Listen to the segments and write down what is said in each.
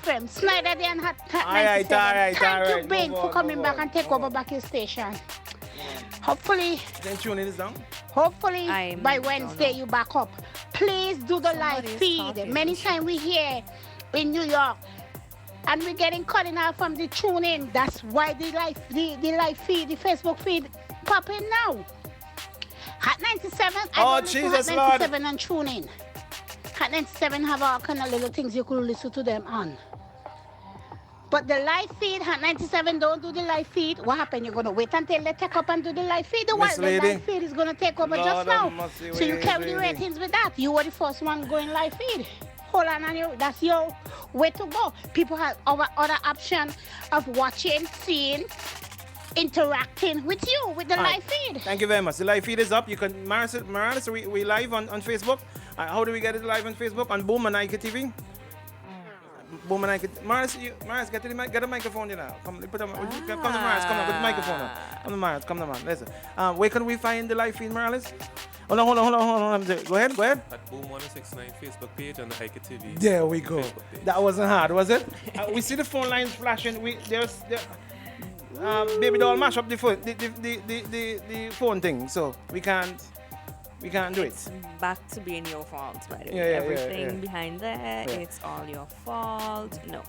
FM. Snyder Day and Hot All right, 97. all right, Thank all you, right. Ben, Move for on, coming move back on, and take move over on. back your station. Hopefully, Then tuning this down. hopefully I'm by don't Wednesday know. you back up. Please do the live Somebody is feed. talking. Many times we hear in New York and we're getting cutting out from the tune in. That's why the live feed, the Facebook feed popping now. Hot 97, I Oh, don't listen to Jesus, Hot 97 and tune in. Hot 97 have all kind of little things you could listen to them on. But the live feed, Hot 97 don't do the live feed. What happened? You're going to wait until they take up and do the live feed? The Miss live Lady. feed is going to take over Lord just have now. mercy, So you wait, carry the wait. ratings with that. You were the first one going live feed. Hold on, that's your way to go. People have other option of watching, seeing, interacting with you with the All right. live feed. Thank you very much. The live feed is up. You can, Morales, we live on Facebook. How do we get it live on Facebook? On Boom and Ike TV? Boom and Ike. Morales, get a microphone, you know. Come to Morales. Come on, with the microphone. Now. Come to Morales, come to man. Listen. Where can we find the live feed, Morales? Hold on. Go ahead. At Boom 1069 Facebook page and the Ike TV. There we go. Facebook page. That wasn't hard, was it? We see the phone lines flashing. Baby doll mash up the phone thing, so we can't do it. Back to being your fault, by the way. Yeah, Everything behind there, Yeah. it's all your fault. No.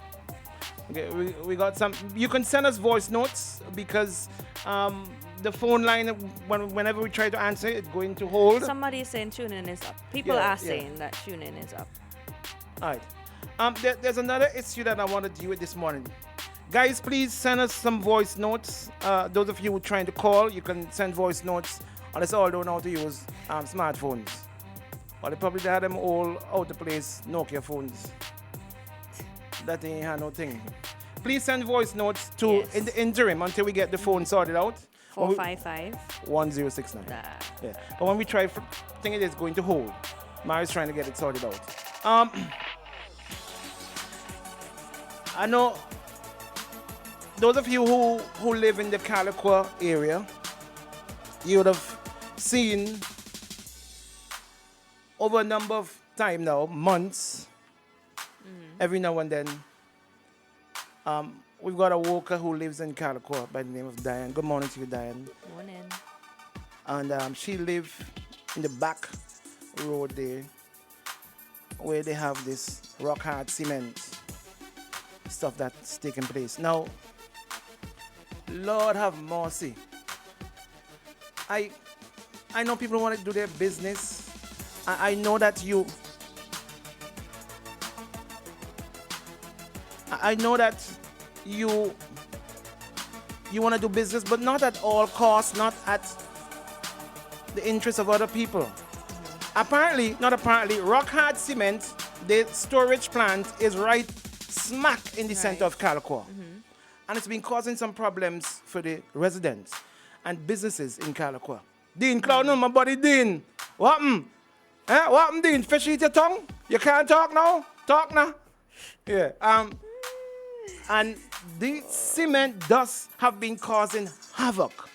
Okay, we got some. You can send us voice notes because the phone line whenever we try to answer it's going to hold. Somebody is saying tuning is up. People Yeah, are yeah. saying that tuning is up. All right. There's another issue that I want to deal with this morning. Guys, please send us some voice notes. Those of you who are trying to call, you can send voice notes. Unless all don't know how to use smartphones. Well, they probably had them all out of place Nokia phones. That ain't had no thing. Please send voice notes to Yes. in the interim until we get the phone sorted out. 455. 1069. Nah. Yeah. But when we try, think it is going to hold. Mari's trying to get it sorted out. I know those of you who live in the Calico area, you would have seen over a number of time now, months, every now and then, we've got a worker who lives in Calico by the name of Diane. Good morning to you, Diane. Morning. And she lives in the back road there where they have this rock hard cement stuff that's taking place. Now, Lord have mercy. I know people want to do their business. I know that I know that you want to do business, but not at all costs, not at the interest of other people. Not apparently, rock hard cement, the storage plant is right smack in the center of Calico. And it's been causing some problems for the residents and businesses in Calico. Dean, Cloud, no, my buddy Dean. What happened? What happened, Dean? Fish eat your tongue? You can't talk now? Talk now? Yeah. And the cement dust have been causing havoc.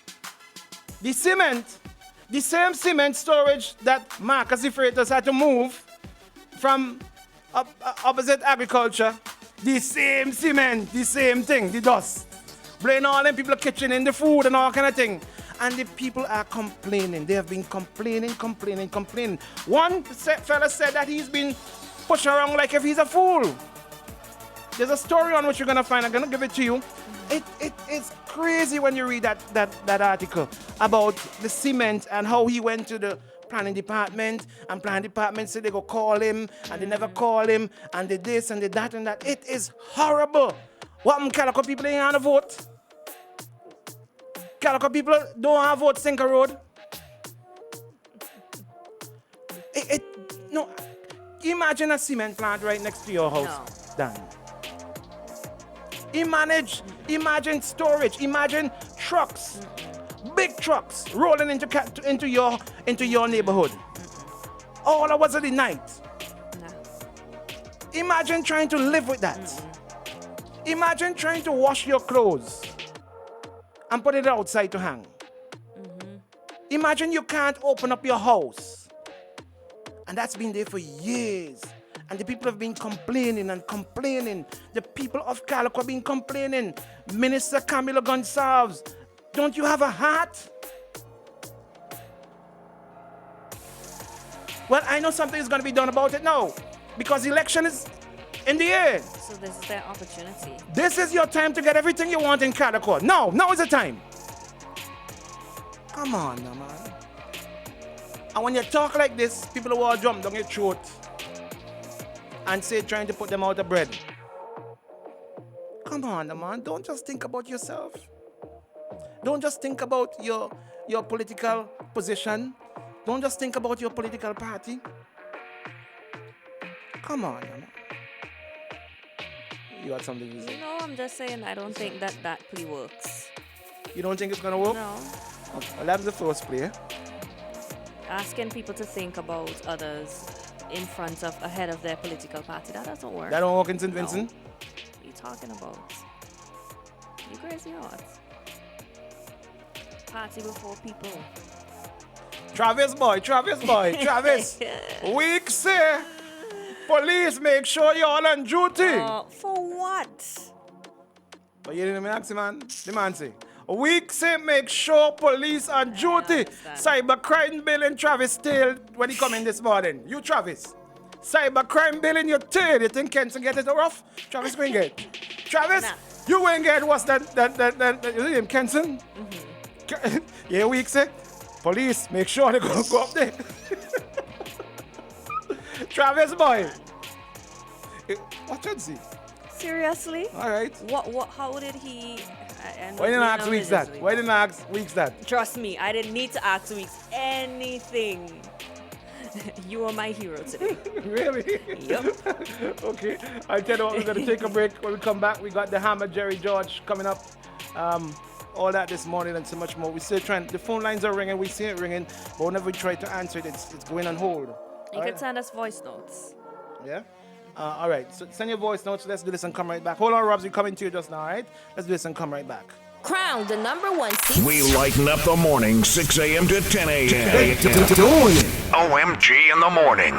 The same cement storage that Marcus the Freightos had to move from opposite agriculture, the same cement, the same thing, the dust. Blame all them people kitchen in the food and all kind of thing. And the people are complaining. They have been complaining. One fella said that he's been pushed around like if he's a fool. There's a story on which you're going to find. I'm going to give it to you. It is crazy when you read that article about the cement and how he went to the planning department, and planning department said they go call him, and they never call him, and they this and they that and that. It is horrible. What Calico people ain't on a vote? Calico people don't have vote Sinker Road. No. Imagine a cement plant right next to your house. No. Dan. Imagine storage. Imagine trucks, big trucks rolling into your neighborhood. All hours of the night. No. Imagine trying to live with that. Imagine trying to wash your clothes and put it outside to hang. Imagine you can't open up your house. And that's been there for years. And the people have been complaining and complaining. The people of Calico have been complaining. Minister Camilo Gonsalves, don't you have a heart? Well, I know something is going to be done about it now. Because the election is in the air. So this is their opportunity. This is your time to get everything you want in Calico. Now is the time. Come on, now, man. And when you talk like this, people will all jump down your throat and say trying to put them out of bread. Come on, man. Don't just think about yourself. Don't just think about your political position. Don't just think about your political party. Come on, man. You got something to say? No, I'm just saying I don't think that plea works. You don't think it's going to work? No. Okay. Well, that's the first play. Asking people to think about others ahead of their political party, that doesn't work. That don't work in St. Vincent? No. What are you talking about? You crazy heart. Party before people. Travis boy. Travis. Weak say, police, make sure you're all on duty. For what? But you didn't ask him, man. The man say, weak say, make sure police on duty. Cybercrime bill in Travis tail when he come in this morning. You, Travis. Cybercrime bill in your tail. You think Kenson get it rough? Travis will get. Travis, Nah. you won't get what's that is it him, Kenson? Mm-hmm. Yeah, weak say. Police, make sure they go up there. Travis boy. What should see? Seriously? All right. What? How did he? Why didn't I ask Weeks that? Why didn't I ask Weeks that? Trust me, I didn't need to ask Weeks anything. You are my hero today. Really? Yep. Okay. I'll tell you what, we're going to take a break. When we come back, we got the Hammer Jerry George coming up. All that this morning and so much more. We still trying, the phone lines are ringing, we see it ringing, but whenever we try to answer it, it's going on hold. You can send us voice notes. Yeah? All right, so send your voice notes. Let's do this and come right back. Hold on, Robs, we're coming to you just now, all right? Let's do this and come right back. Crown the #1 seat. We lighten up the morning, 6 a.m. to 10 a.m. OMG in the morning.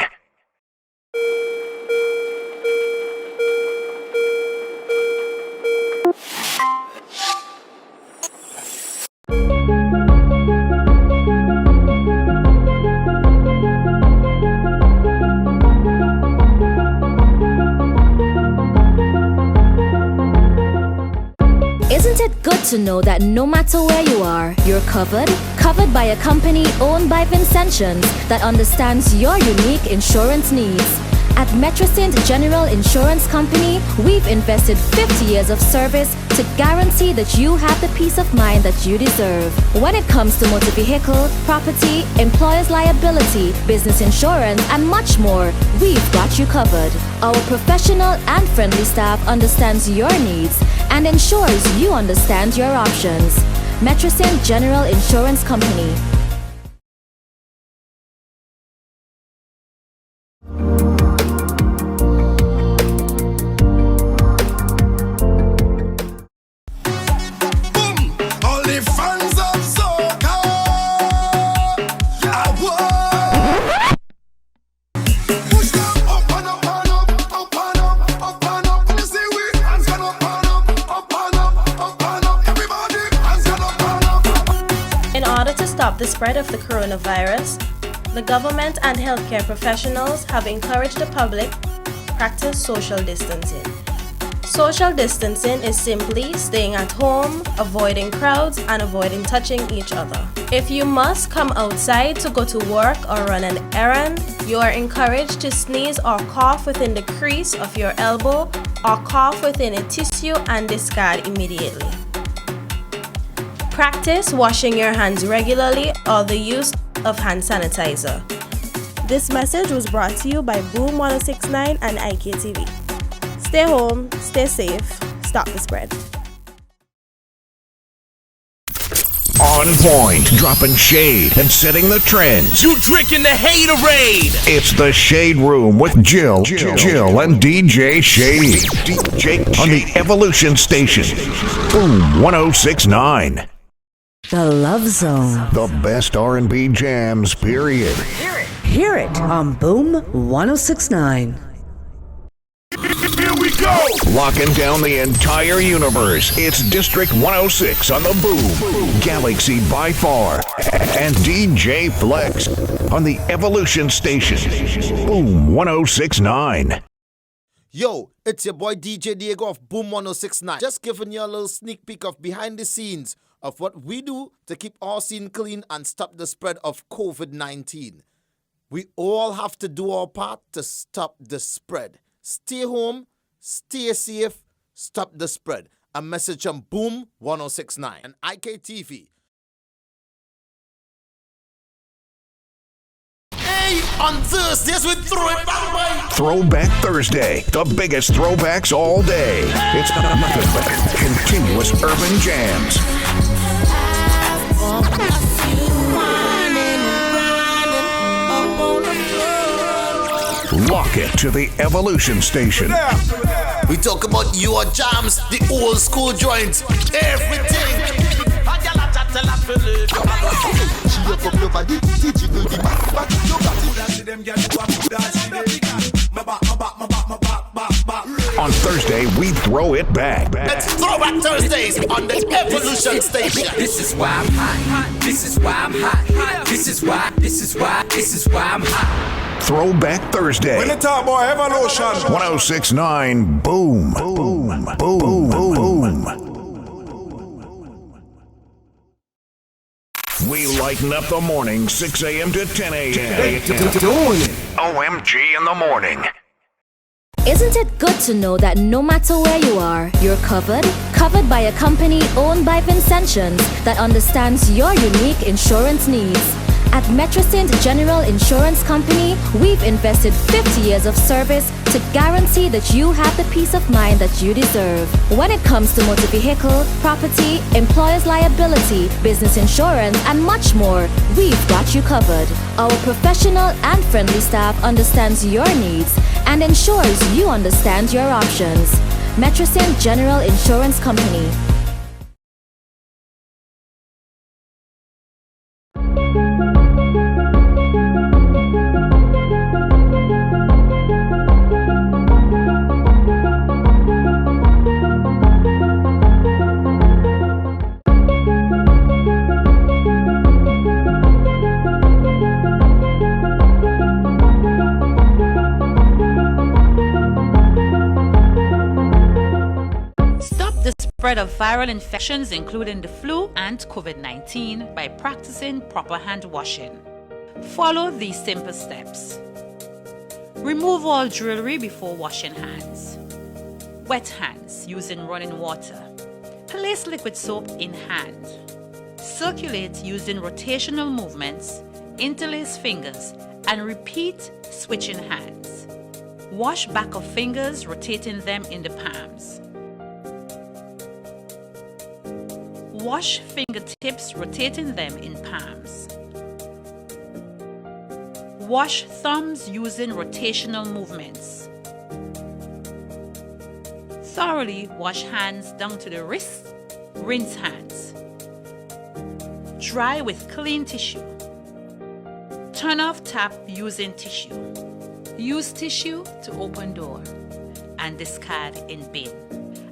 Isn't it good to know that no matter where you are, you're covered? Covered by a company owned by Vincentians that understands your unique insurance needs. At Metrosint General Insurance Company, we've invested 50 years of service to guarantee that you have the peace of mind that you deserve. When it comes to motor vehicle, property, employer's liability, business insurance, and much more, we've got you covered. Our professional and friendly staff understands your needs and ensures you understand your options. Metrosint General Insurance Company. The spread of the coronavirus, the government and healthcare professionals have encouraged the public to practice social distancing. Social distancing is simply staying at home, avoiding crowds, and avoiding touching each other. If you must come outside to go to work or run an errand, you are encouraged to sneeze or cough within the crease of your elbow or cough within a tissue and discard immediately. Practice washing your hands regularly or the use of hand sanitizer. This message was brought to you by Boom 1069 and IKTV. Stay home, stay safe, stop the spread. On point, dropping shade and setting the trends. You drinking the haterade. It's the Shade Room with Jill and DJ Shade. DJ on the Evolution Station. Boom 1069. The Love Zone. The best R&B jams, period. Hear it on Boom 1069. Locking down the entire universe. It's District 106 on the Boom, Galaxy by far, and DJ Flex on the Evolution Station. Boom 1069. Yo, it's your boy DJ Diego of Boom 1069. Just giving you a little sneak peek of behind the scenes of what we do to keep our scene clean and stop the spread of COVID-19. We all have to do our part to stop the spread. Stay home, stay safe, stop the spread. A message from Boom 1069 and IKTV. Hey, on Thursdays we throw it back, boy. Throwback Thursday, the biggest throwbacks all day. It's nothing but continuous urban jams. Lock it to the Evolution Station. We talk about your jams, the old school joints, everything. On Thursday, we throw it back. It's Throwback Thursdays on the Evolution Station. This is why I'm hot. This is why I'm hot. This is why I'm hot. Throwback Thursday. When the top boy Evolution. 1069 Boom. Boom. Boom. Boom. We lighten up the morning 6 a.m. to 10 a.m. OMG in the morning. Isn't it good to know that no matter where you are, you're covered? Covered by a company owned by Vincentians that understands your unique insurance needs. At Metrosint General Insurance Company, we've invested 50 years of service to guarantee that you have the peace of mind that you deserve. When it comes to motor vehicle, property, employer's liability, business insurance, and much more, we've got you covered. Our professional and friendly staff understands your needs and ensures you understand your options. Metrosint General Insurance Company. Spread of viral infections including the flu and COVID-19 by practicing proper hand washing. Follow these simple steps. Remove all jewelry before washing hands. Wet hands using running water. Place liquid soap in hand. Circulate using rotational movements, interlace fingers, and repeat switching hands. Wash back of fingers, rotating them in the palms. Wash fingertips, rotating them in palms. Wash thumbs using rotational movements. Thoroughly wash hands down to the wrists. Rinse hands. Dry with clean tissue. Turn off tap using tissue. Use tissue to open door and discard in bin.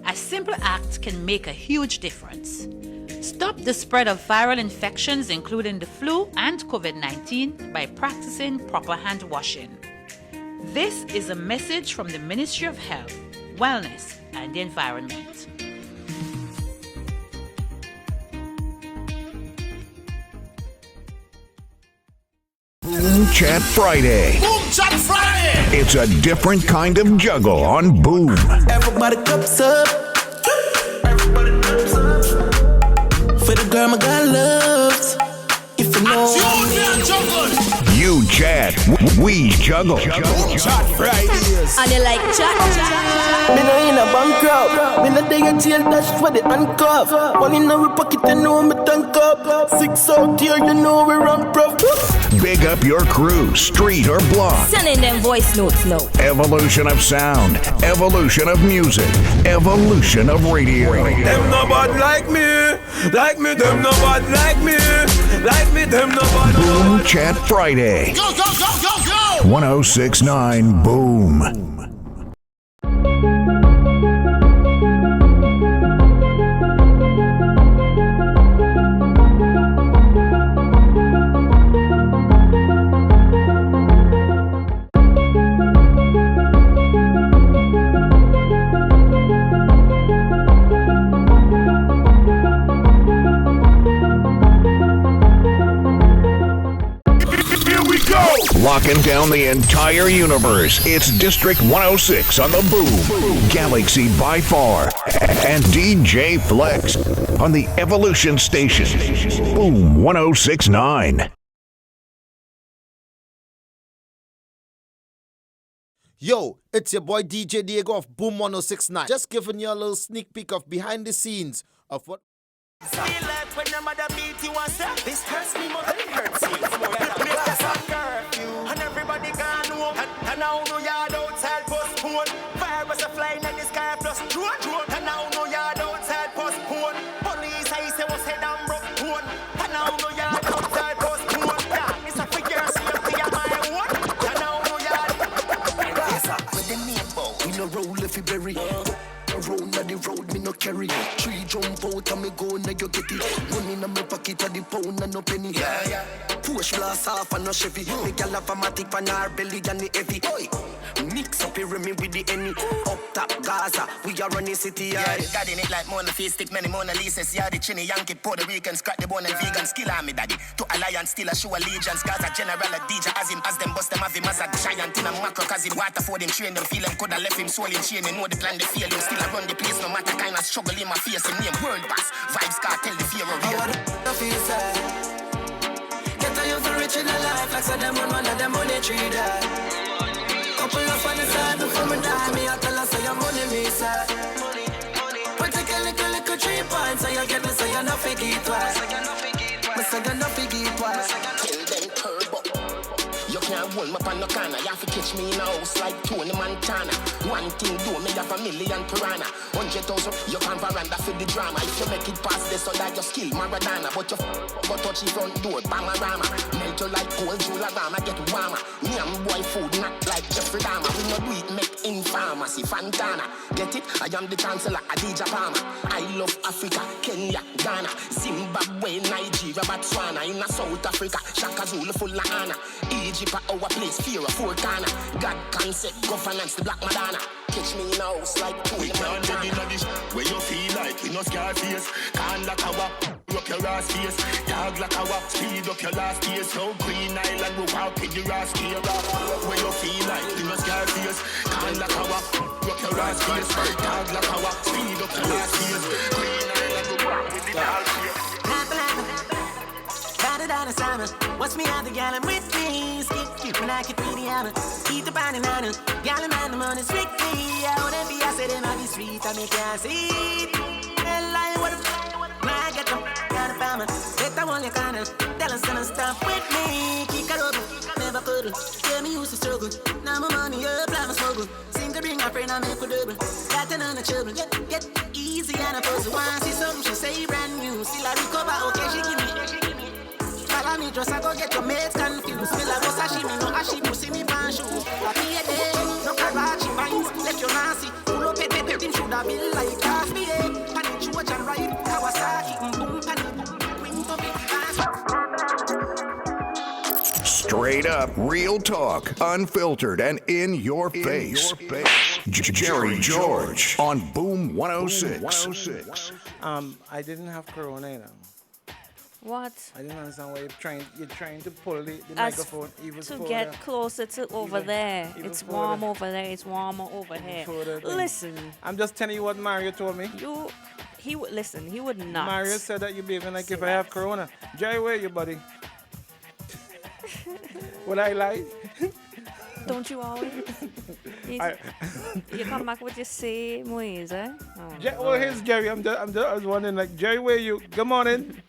A simple act can make a huge difference. Stop the spread of viral infections including the flu and COVID-19 by practicing proper hand washing. This is a message from the Ministry of Health, Wellness and the Environment. Boom Chat Friday. Boom Chat Friday. It's a different kind of juggle on Boom. Everybody cups up. Everybody cups up. For the girl my God loves. If you know You chat, we juggle. Boom Chat Fridays. And you like chat? Me no in a bankrupt. Me no day a jail dash for the handcuff. One in our pocket, you know me tank up. 6 out here, you know we run prof. Big up your crew, street or block. Sending them voice notes now. Evolution of sound, evolution of music, evolution of radio. Them nobody like me, them nobody like me, them nobody. Boom Chat Friday. Go, go, go, go, go! 1069 Boom. Rocking down the entire universe. It's District 106 on the Boom. Galaxy by far. And DJ Flex on the Evolution Station. Boom 1069. Yo, it's your boy DJ Diego of Boom 1069. Just giving you a little sneak peek of behind the scenes of what. Feel like when your mother beat you and say, this hurts me more than it hurts you. There's a curfew and everybody gone home. And now no yard outside postpone. Virus are flying in the sky plus drone. And now no yard outside postpone. Police I say was head and broke bone. And now no yard outside postpone. Yeah, it's a figure safety of my own. And now no yard. With the name bow, we no roll if you bury. Around the road, me no carry. Tree jump out and me go, now you get it. Money in my pocket at the pound and no penny. Yeah. Push blast off and no Chevy. Me gal have a matic pan her belly and the heavy. Oi, mix up here me with the any. Up top Gaza, we are running city. Yeah, got in it like Mona Face, stick many Mona Lisa's. Yeah, the chinny Yankee, Puerto Rican, scratch the bone and vegan. Skill army daddy. To alliance, still a show allegiance. Gaza general a DJ as him, as them bust them have him as a giant in a macro. Cause him water for them train them, feel him coulda left him soul in chain. They know the plan, they feel him. Still I run the place, no matter kind of struggle in my face. Him name world boss, vibes cartel, the fear of real. Get a youth rich in a life, like so them on one of them money tree that. Couple of on the side before me die, me I tell her say your money me side. But take a little 3 points, so you get me, so you not figure it twice. Me say you not figure it twice. Kill them turbo. You can't hold me on no corner. You have to catch me in a house like Tony Montana. One thing do me have 1 million piranha. 100,000 you can veranda for the drama. If you make it past this, so that your skill Maradona. But you go touch the front door, Bamarama. Melt you like cold Jularama, get warmer. Me and boy food not like Jeffrey Dahmer. We no do it make in pharmacy, Fantana. Get it? I am the chancellor, Adija Palmer. I love Africa, Kenya, Ghana, Zimbabwe, Nigeria, Botswana. In a South Africa, Shaka Zulu full of honor. Egypt our place, fear of four corner. God concept, governance, the Black Madonna. Catch me in a house like Tony Montana. Where you feel like we no scar face. Can't like our rock your ass face. Dog like our speed up your last days. So Green Island we walk with your ass here. Where you feel like we no scar face. Can't like our rock your ass face. Dog like our speed up your last days. Green Island we walk with the dog here. What's me out the gallon with me? Skip when I can be the hammer. Eat the banana, gallon man, the money's strictly. I wouldn't be, I said it might be sweet, I make you see. Hell, I would have, I get them, got a farmer. Get that one, you kinda, tell us some stuff with me. Kick it over, never could. Tell me used to struggle. Now my money up, like my struggle. Seem to bring my friend, I make a double. Got to none of children, get easy and a puzzle. Once see something, she say brand new. Still I recover, okay, she give me. Follow me, just I go get your mates confused. Feel like what's sashimi, no ashibu, see me pan shoes. Happy a day, no karachi vines. Let your Nancy, pull up a team should have been like coffee, Panic, George and ride, Kawasaki, boom, panic, wing for big Straight up, real talk, unfiltered, and in your face. Jerry George on Boom 106. I didn't have corona, you know. What? I didn't understand why you're trying to pull the microphone even to further. get closer to over there. It's warm over there. It's warmer over here. Listen. I'm just telling you what Mario told me. He would listen. He would not. Mario said that you're behaving like if I have corona. Jerry, where are you, buddy? Would I lie? Don't you always? You come back with your same ways, eh? Well, here's Jerry. I was wondering, like, Jerry, where are you? Good morning.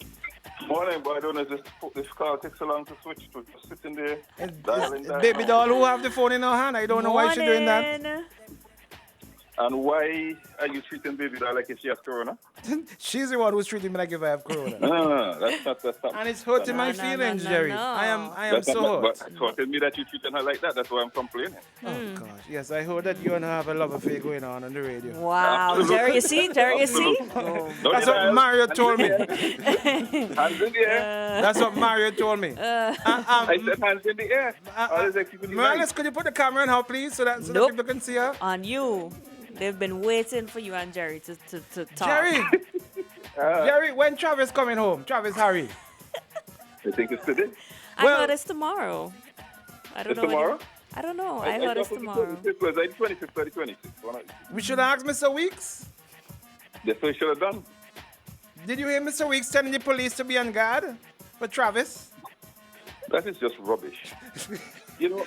Morning, but I don't know, this call takes so long to switch to. Just sitting there, dialing. Baby doll who have the phone in her hand. I don't know why she's doing that. And why are you treating baby doll like if she has corona? She's the one who's treating me like if I have corona. No, that's not. And it's hurting my feelings, Jerry. I am so hurt. But so tell me that you're treating her like that. That's why I'm complaining. Oh, gosh. Yes, I heard that you and her have a love affair going on the radio. Wow. Jerry, you see? Oh. That's what Mario told me. Hands in the air. That's what Mario told me. I said hands in the air. Morales, could you put the camera on her, please, so that people can see her? On you. They've been waiting for you and Jerry to talk. Jerry! Jerry, when Travis coming home? Travis Harry. I think it's today. I thought it's tomorrow. I don't It's know. tomorrow? I don't know. I heard it's tomorrow. It was like 26th or the 26th. We should ask Mr. Weeks. That's what we should have done. Did you hear Mr. Weeks telling the police to be on guard for Travis? That is just rubbish. You know,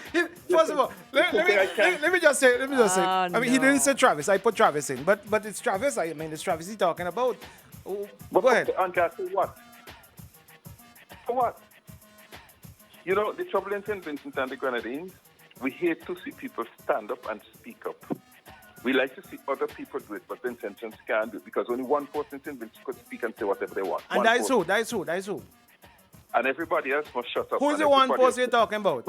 First of all, let me just say. I mean, he didn't say Travis. I put Travis in, but it's Travis. I mean, it's Travis he's talking about. But go ahead. Uncle, for what? For what? You know, the trouble in St. Vincent and the Grenadines, we hate to see people stand up and speak up. We like to see other people do it, but Vincentians can't do it because only one person in St. Vincent could speak and say whatever they want. And that is who. And everybody else must shut up. Who is the one person you're talking about?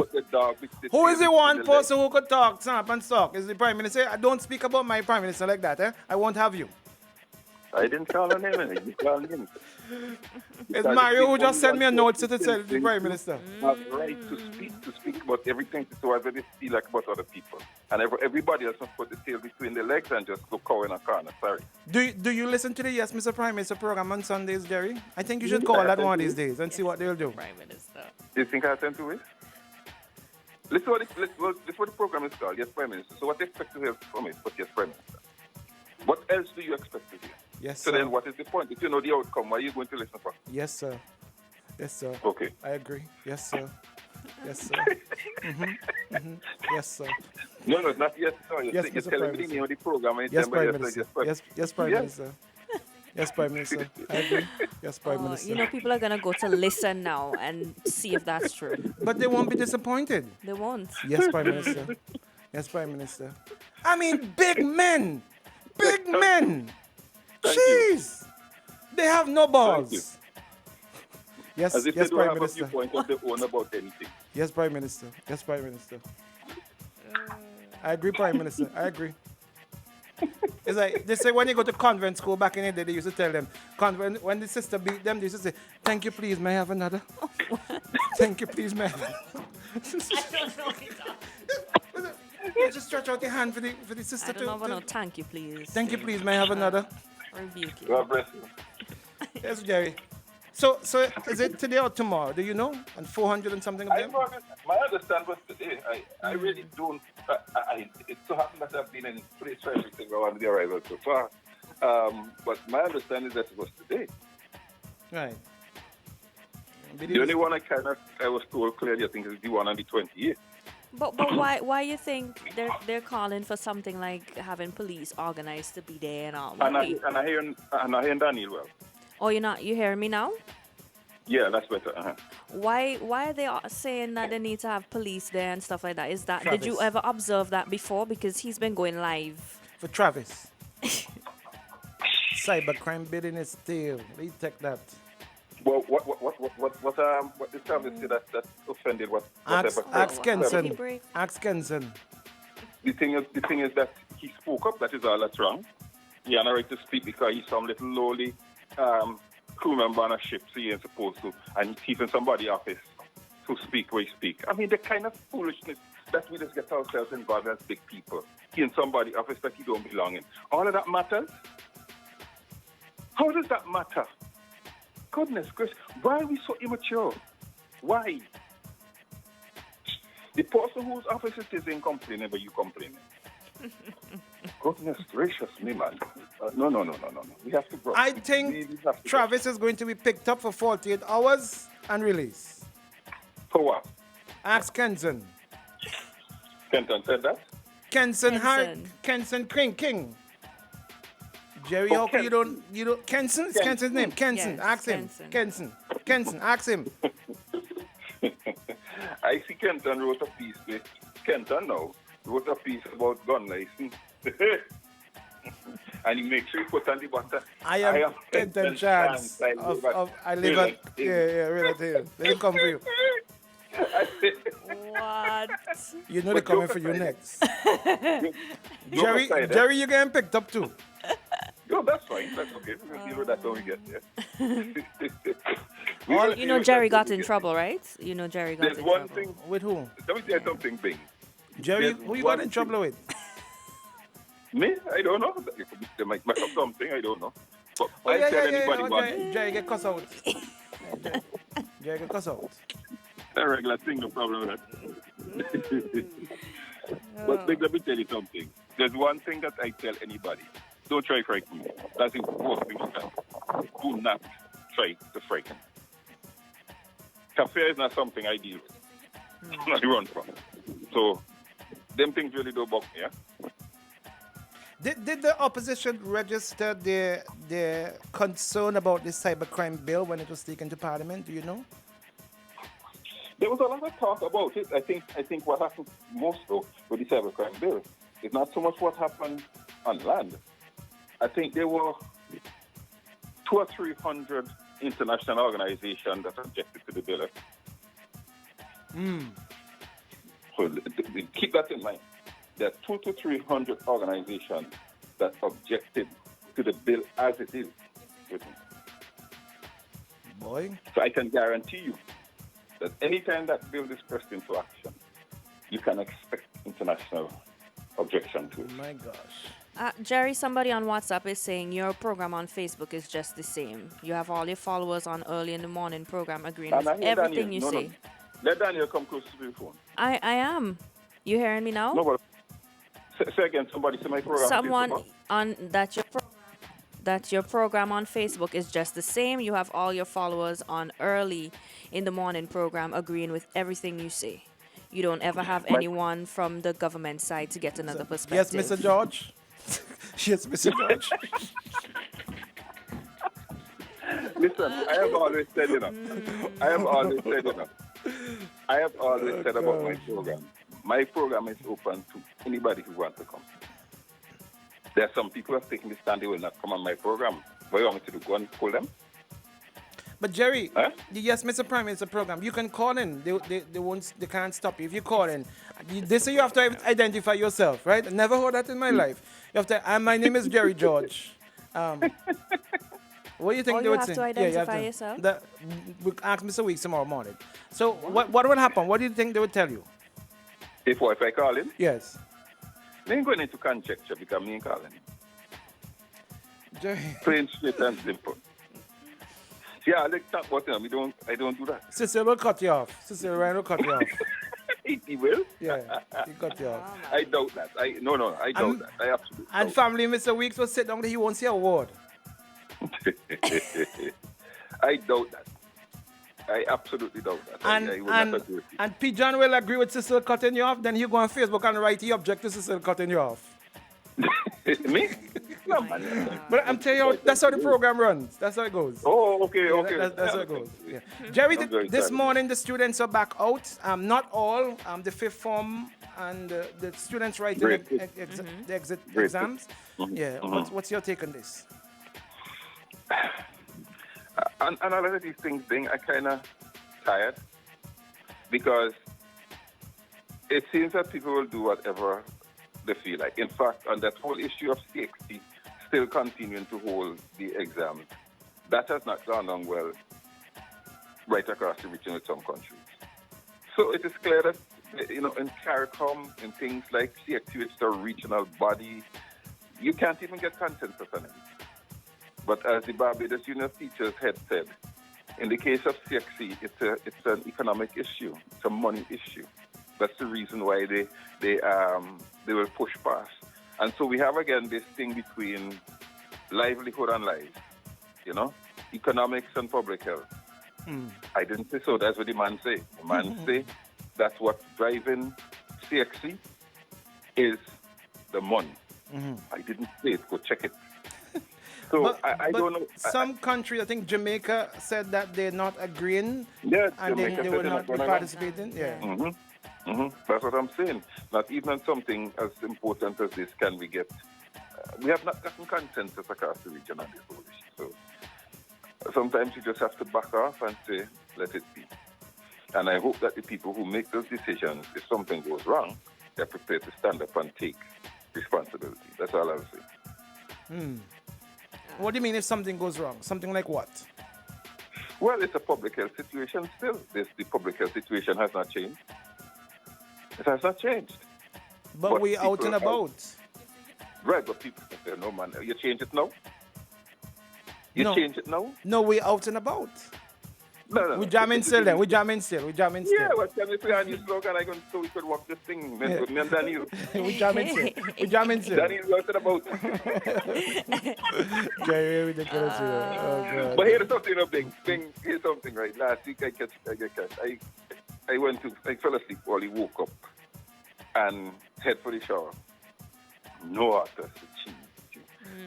Who is the one person who could talk, snap and talk? Is the Prime Minister? I don't speak about my Prime Minister like that, eh? I won't have you. I didn't call her name, you called him. It's Mario who just sent me a note to tell the Prime Minister. Have right to speak about everything to whatever they feel like about other people. And everybody else must put the tail between their legs and just go cow in a corner. Sorry. Do you listen to the Yes, Mr. Prime Minister program on Sundays, Jerry? I think you should call that one of these days and see what they'll do. Prime Minister. Do you think I attend to it? Listen what the program is called, Yes, Prime Minister. So what do you expect to hear from it, but Yes, Prime Minister? What else do you expect to hear? Yes, so sir. then what is the point? If you know the outcome, why are you going to listen for? Yes, sir. Yes, sir. Okay. I agree. Yes, sir. Yes, sir. Yes, sir. No, it's not yes, sir. You're telling me the name of the program. And yes, Prime Minister. Yes, Prime Minister. Yes, Prime Minister. I agree. Yes, Prime Minister. You know, people are going to go to listen now and see if that's true. But they won't be disappointed. They won't. Yes, Prime Minister. Yes, Prime Minister. I mean, big men. Big men. Jeez. They have no balls. Yes, as if yes, they don't Prime have Minister. a viewpoint of their own about anything. Yes, Prime Minister. Yes, Prime Minister. I agree, Prime Minister. I agree. It's like they say when you go to convent school back in the day, they used to tell them, when the sister beat them, they used to say, "Thank you, please, may I have another?" Thank you, please, may I have another? I don't know. You just stretch out your hand for the sister I don't know about no thank you, please. Thank you, please, may I have another? Rebuke you. God bless you. Yes, Jerry. So is it today or tomorrow? Do you know? And 400 and something of them? My understanding was today. I really don't. It so happened that I've been in place for everything around the arrival so far. But my understanding is that it was today. Right. The only one I was told clearly, I think, is the one on the 28th. But why you think they're calling for something like having police organized to be there and all? And I hear Daniel well. Oh, you hearing me now? Yeah, that's better. Uh-huh. Why are they saying that they need to have police there and stuff like that? Did you ever observe that before? Because he's been going live. For Travis. Cybercrime bidding is still. We take that. Well, what the Travis said that offended whatever. Ask Kenson. Ask Kenson. The thing is that he spoke up. That is all that's wrong. He had a right to speak because he's some little lowly crew member on a ship, so he ain't supposed to. And he's in somebody's office to speak where he speak. I mean, the kind of foolishness that we just get ourselves involved as big people. He in somebody's office that he don't belong in. All of that matters? How does that matter? Goodness gracious, why are we so immature? Why? The person whose office it is in complaining, but you complaining. Goodness gracious me, man. No. We have to grow. I think Travis is going to be picked up for 48 hours and released. For what? Ask Kenson. Kenton said that? Kenson King. Jerry, how come you don't Kenson? It's Kenson's name. Kenson. Yes, ask him. Kenson, ask him. I see Kenton wrote a piece. Kenton now wrote a piece about gun license. And he makes sure he put on the bottom. I am Kenton Chance. I live at right here. They come for you. What? You know they're coming for you next. Jerry, you're getting picked up too. No, that's fine. That's okay. We'll deal with that when we get there. You know Jerry got in trouble, right? You know Jerry got in trouble. There's one thing. With who? Let me tell you something, Bing. Jerry, who you got in trouble with? Me? I don't know. They might mess up something. I don't know. But I tell anybody one. Jerry, get cuss out. Jerry, get cuss out. A regular thing, no problem with that. But let me tell you something. There's one thing that I tell anybody. Don't try to frighten me. That's the worst thing you can. Do not try to frighten me. Fear is not something I deal with. I run from. So, them things really don't bug me, yeah? Did the opposition register their concern about the cybercrime bill when it was taken to Parliament? Do you know? There was a lot of talk about it. I think what happened most though with the cybercrime bill is not so much what happened on land. I think there were 200 or 300 international organizations that objected to the bill. So keep that in mind. There are 200 to 300 organizations that objected to the bill as it is written. Boy. So I can guarantee you that anytime that bill is pressed into action, you can expect international objection to it. My gosh. Jerry, somebody on WhatsApp is saying your program on Facebook is just the same. You have all your followers on Early in the Morning program agreeing with everything you say. No. Let Daniel come close to the phone. I am. You hearing me now? No, but say again, somebody say my program. Someone on that your program on Facebook is just the same. You have all your followers on Early in the Morning program agreeing with everything you say. You don't ever have anyone from the government side to get another perspective. Yes, Mr. George. Yes, Mr. George. Listen, I have always said enough. I have always said about my program. My program is open to anybody who wants to come. There are some people who have taken the stand they will not come on my program. What do you want me to do? Go and pull them? But Jerry, yes, Mr. Prime Minister program. You can call in. They can't stop you if you call in. They say you have to identify yourself, right? I never heard that in my life. You have to. My name is Jerry George. What do you think they would say? You have to identify yourself. We'll ask Mr. Weeks tomorrow morning. So what will happen? What do you think they would tell you? If I call in? Yes. They ain't going into conjecture because me ain't calling. Jerry. Plain, straight, and simple. Yeah, let's talk about them. I don't do that. Cecil will cut you off. Cecil Ryan will cut you off. He will? Yeah, he cut you off. I doubt that. I doubt that. I absolutely And family, Mr. Weeks will sit down there, he won't say a word. I doubt that. I absolutely doubt that. I will not agree with you. And P. John will agree with Cecil cutting you off, then he'll go on Facebook and write he object to Cecil cutting you off. Me? No, but I'm telling you, that's how the program runs. That's how it goes. Oh, okay, okay. That's how it goes. Yeah. Jerry, this morning the students are back out. Not all. The fifth form and the students writing the exit exams. Yeah. What's your take on this? And a lot of these things being, I kind of tired because it seems that people will do whatever they feel like. In fact, on that whole issue of CXT still continuing to hold the exams, that has not gone on well right across the region with some countries. So it is clear that, in CARICOM, in things like CXT, which is a regional body, you can't even get consensus on it. But as the Barbados Union of Teachers head said, in the case of CXC, it's an economic issue. It's a money issue. That's the reason why they will push past. And so we have again this thing between livelihood and life, economics and public health. I didn't say so. That's what the man say. The man say that's what's driving CXC is the money. I didn't say it. Go check it. So I don't know. Some countries, I think Jamaica said that they're not agreeing. Yes, and they will not be participating. Yeah. That's what I'm saying. Not even on something as important as this can we get. We have not gotten consensus across the region on this whole issue. So sometimes you just have to back off and say, let it be. And I hope that the people who make those decisions, if something goes wrong, they're prepared to stand up and take responsibility. That's all I'll say. What do you mean if something goes wrong? Something like what? Well, it's a public health situation still. The public health situation has not changed. It has not changed. But we're out and about. Right, but people say, no, man, you change it now? You change it now? No, we're out and about. No. We jamming still then. We jamming still. Yeah, what can we play on your slogan? I can so we could walk this thing. Me and Daniel. We jamming still. Daniel, what's it about? Very ridiculous. Oh, God. But here's something, here's something, right? Last week I fell asleep while he woke up and head for the shower. No water.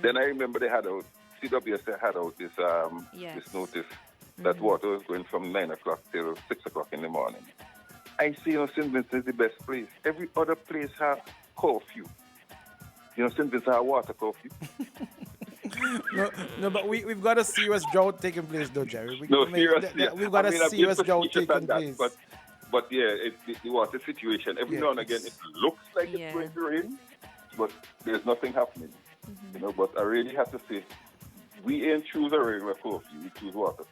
Then I remember they had out, CWS had out this notice that water was going from 9 o'clock till 6 o'clock in the morning. I see, St. Vincent is the best place. Every other place has curfew. St. Vincent has water curfew. No, but we've got a serious drought taking place, though, Jerry. Seriously. We've got a serious drought taking place. But yeah, the water situation, every now and again, it looks like it's going to rain, but there's nothing happening. But I really have to say, we ain't choose a regular curfew, we choose water.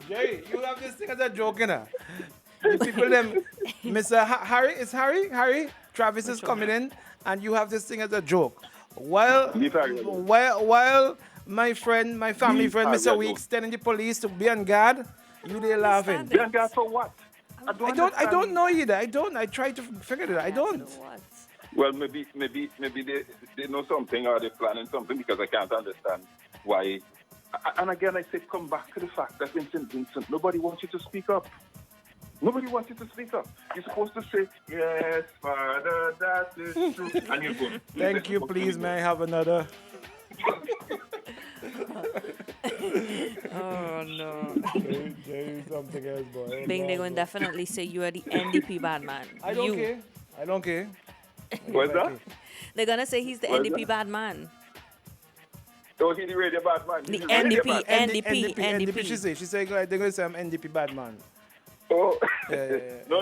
Jerry, you have this thing as a joke, The people them, Mr. Harry? Travis is coming in, and you have this thing as a joke. While my family friend, Mr. Weeks, telling the police to be on guard, you there laughing. Be on guard for what? I don't know either. I try to figure it out. I don't. Well, maybe they know something or they're planning something because I can't understand why. And again, I say come back to the fact that in St. Vincent, nobody wants you to speak up. Nobody wants you to speak up. You're supposed to say, yes, Father, that is true. And you go. Thank you, please. May I have another? Oh, no. Jerry, something else, boy. Bing, they're going to definitely say you are the NDP bad man. I don't care. What's that? They're going to say he's the NDP bad man. Oh, he's the radio bad man. The NDP. She said they're going to say I'm NDP bad man. Oh. Yeah. No.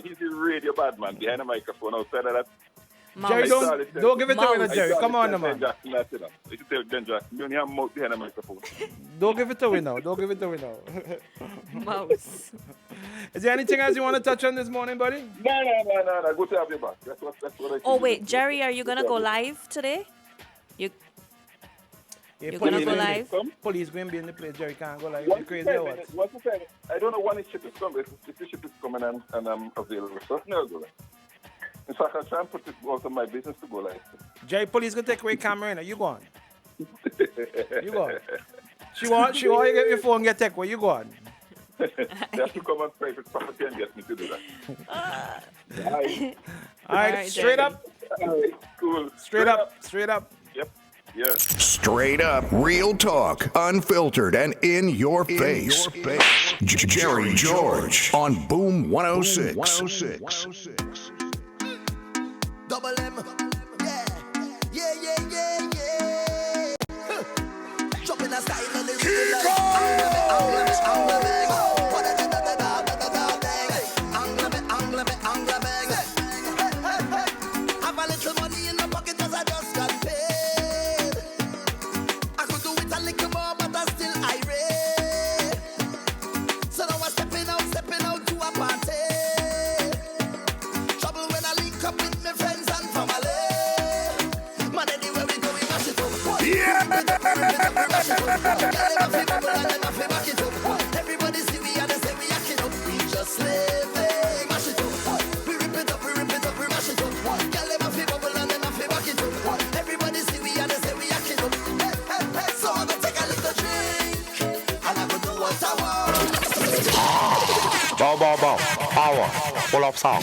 He's the radio bad man behind the microphone outside of that. Jerry, don't give it away, Jerry. Come on, man. You should tell Ben Jackson, you only have mouth behind the microphone. Don't give it away now. Mouse. Is there anything else you want to touch on this morning, buddy? No. Go to have your back. That's what I Oh, wait, Jerry, are you going to go live today? You're going to go live? Police going to be in the place. Jerry can't go live. You're crazy or what? I don't know when the ship is coming. If the ship is coming and I'm available, certainly I'll go live. In fact, I'll try and put it out of my business to go live. Jerry, police going to take away camera. You go on. You go on. She want you get your phone get take away. You go on. They have to come on private property and get me to do that. All right, straight up. All right, cool. Straight up. Yep. Yeah. Straight up, real talk, unfiltered and in your face. Jerry George on Boom 106. Double M, yeah. Dropping a style on the rhythm have a little money in the pocket 'cause I just got paid. I could do it a little more, but I still irate. So now I'm stepping out to a party. Trouble when I link up with my friends and family. Man, anywhere we go, we mash it up. Everybody see we and they say we acting up. We just living, mash it up. We rip it up, we mash it up. Girl, them have to bubble and them have to back it up. Everybody see we and they say we acting up. Hey. So I'm gonna take a little drink and I'm gonna do what I want. Bow. Power. Full of song.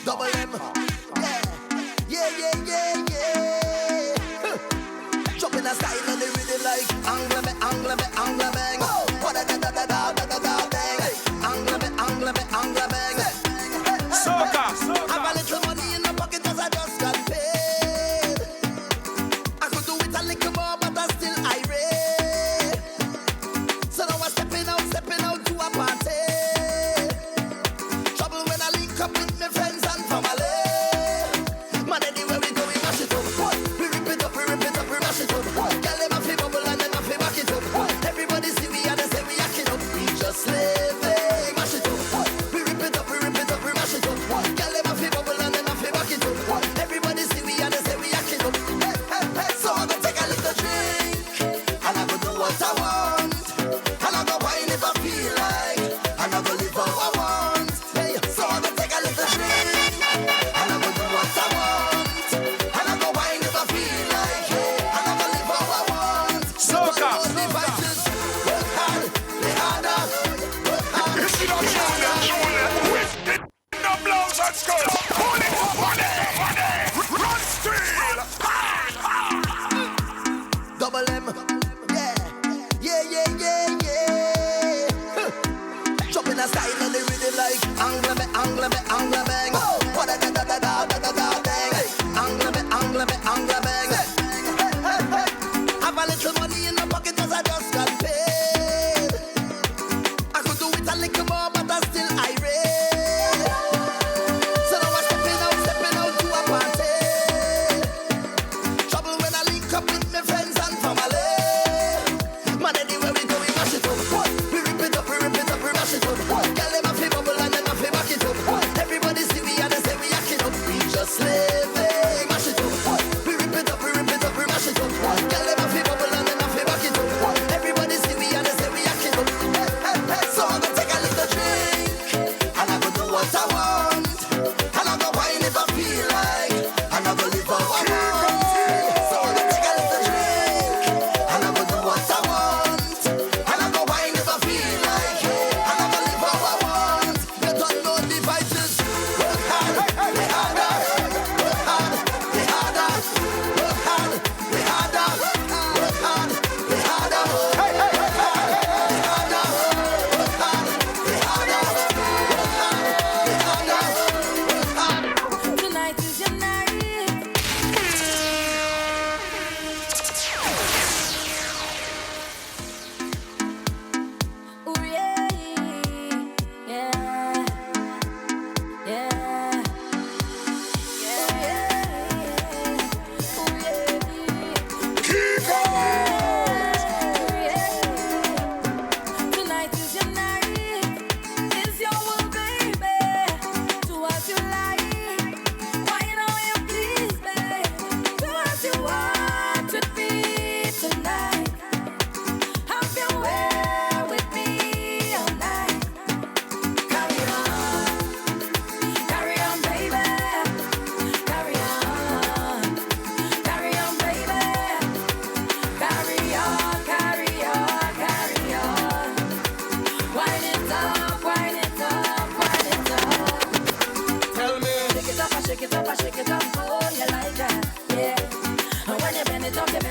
Double M. Dropping a style on the rhythm like angle me, bang. What a bang. Angle me, bang. Soca. Have a little money in the pocket 'cause I just got paid. I could do it a little more, but I still irate. So now I'm stepping out to a party. Trouble when I link up with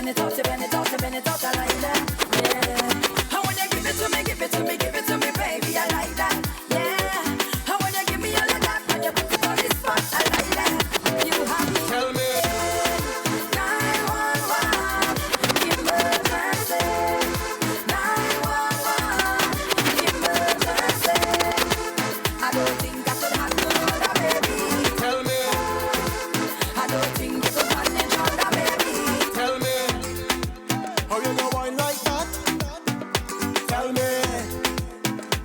bend it out, you bend it out, you bend it out, I like that. Yeah. And when you give it to me, give it to me, give it to me, baby, I like that. Yeah. And when you give me all of that, and you put it on the spot, I like that. You have me. Tell me. 911, emergency. 911, emergency. I don't think I could handle all that, baby. Tell me. I don't think you could manage all that, baby. Tell me. How you gonna wine like that? Tell me.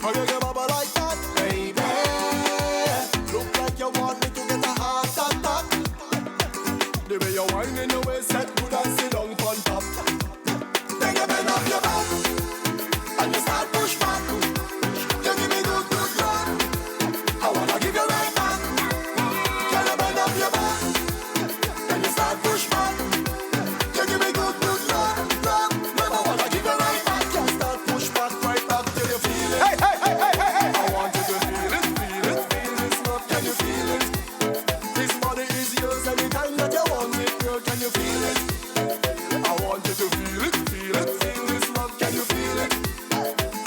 How you gonna bubble like that, baby? Look like you want me to get a heart attack. The way you wine in your waist set good and sit down on top. Then you bend up your back and you start push back. You give me good, good love. I wanna give you right back. Can you bend up your back? Then you start push back. You give me good, good love, love. Never wanna give you right back. Just start push back, right back till you feel it. Hey, hey, hey, hey, hey, hey. I want you to feel it, feel this love. Can you feel it? This body is yours anytime that you want it, girl. Can you feel it? I want you to feel it, feel this love. Can you feel it?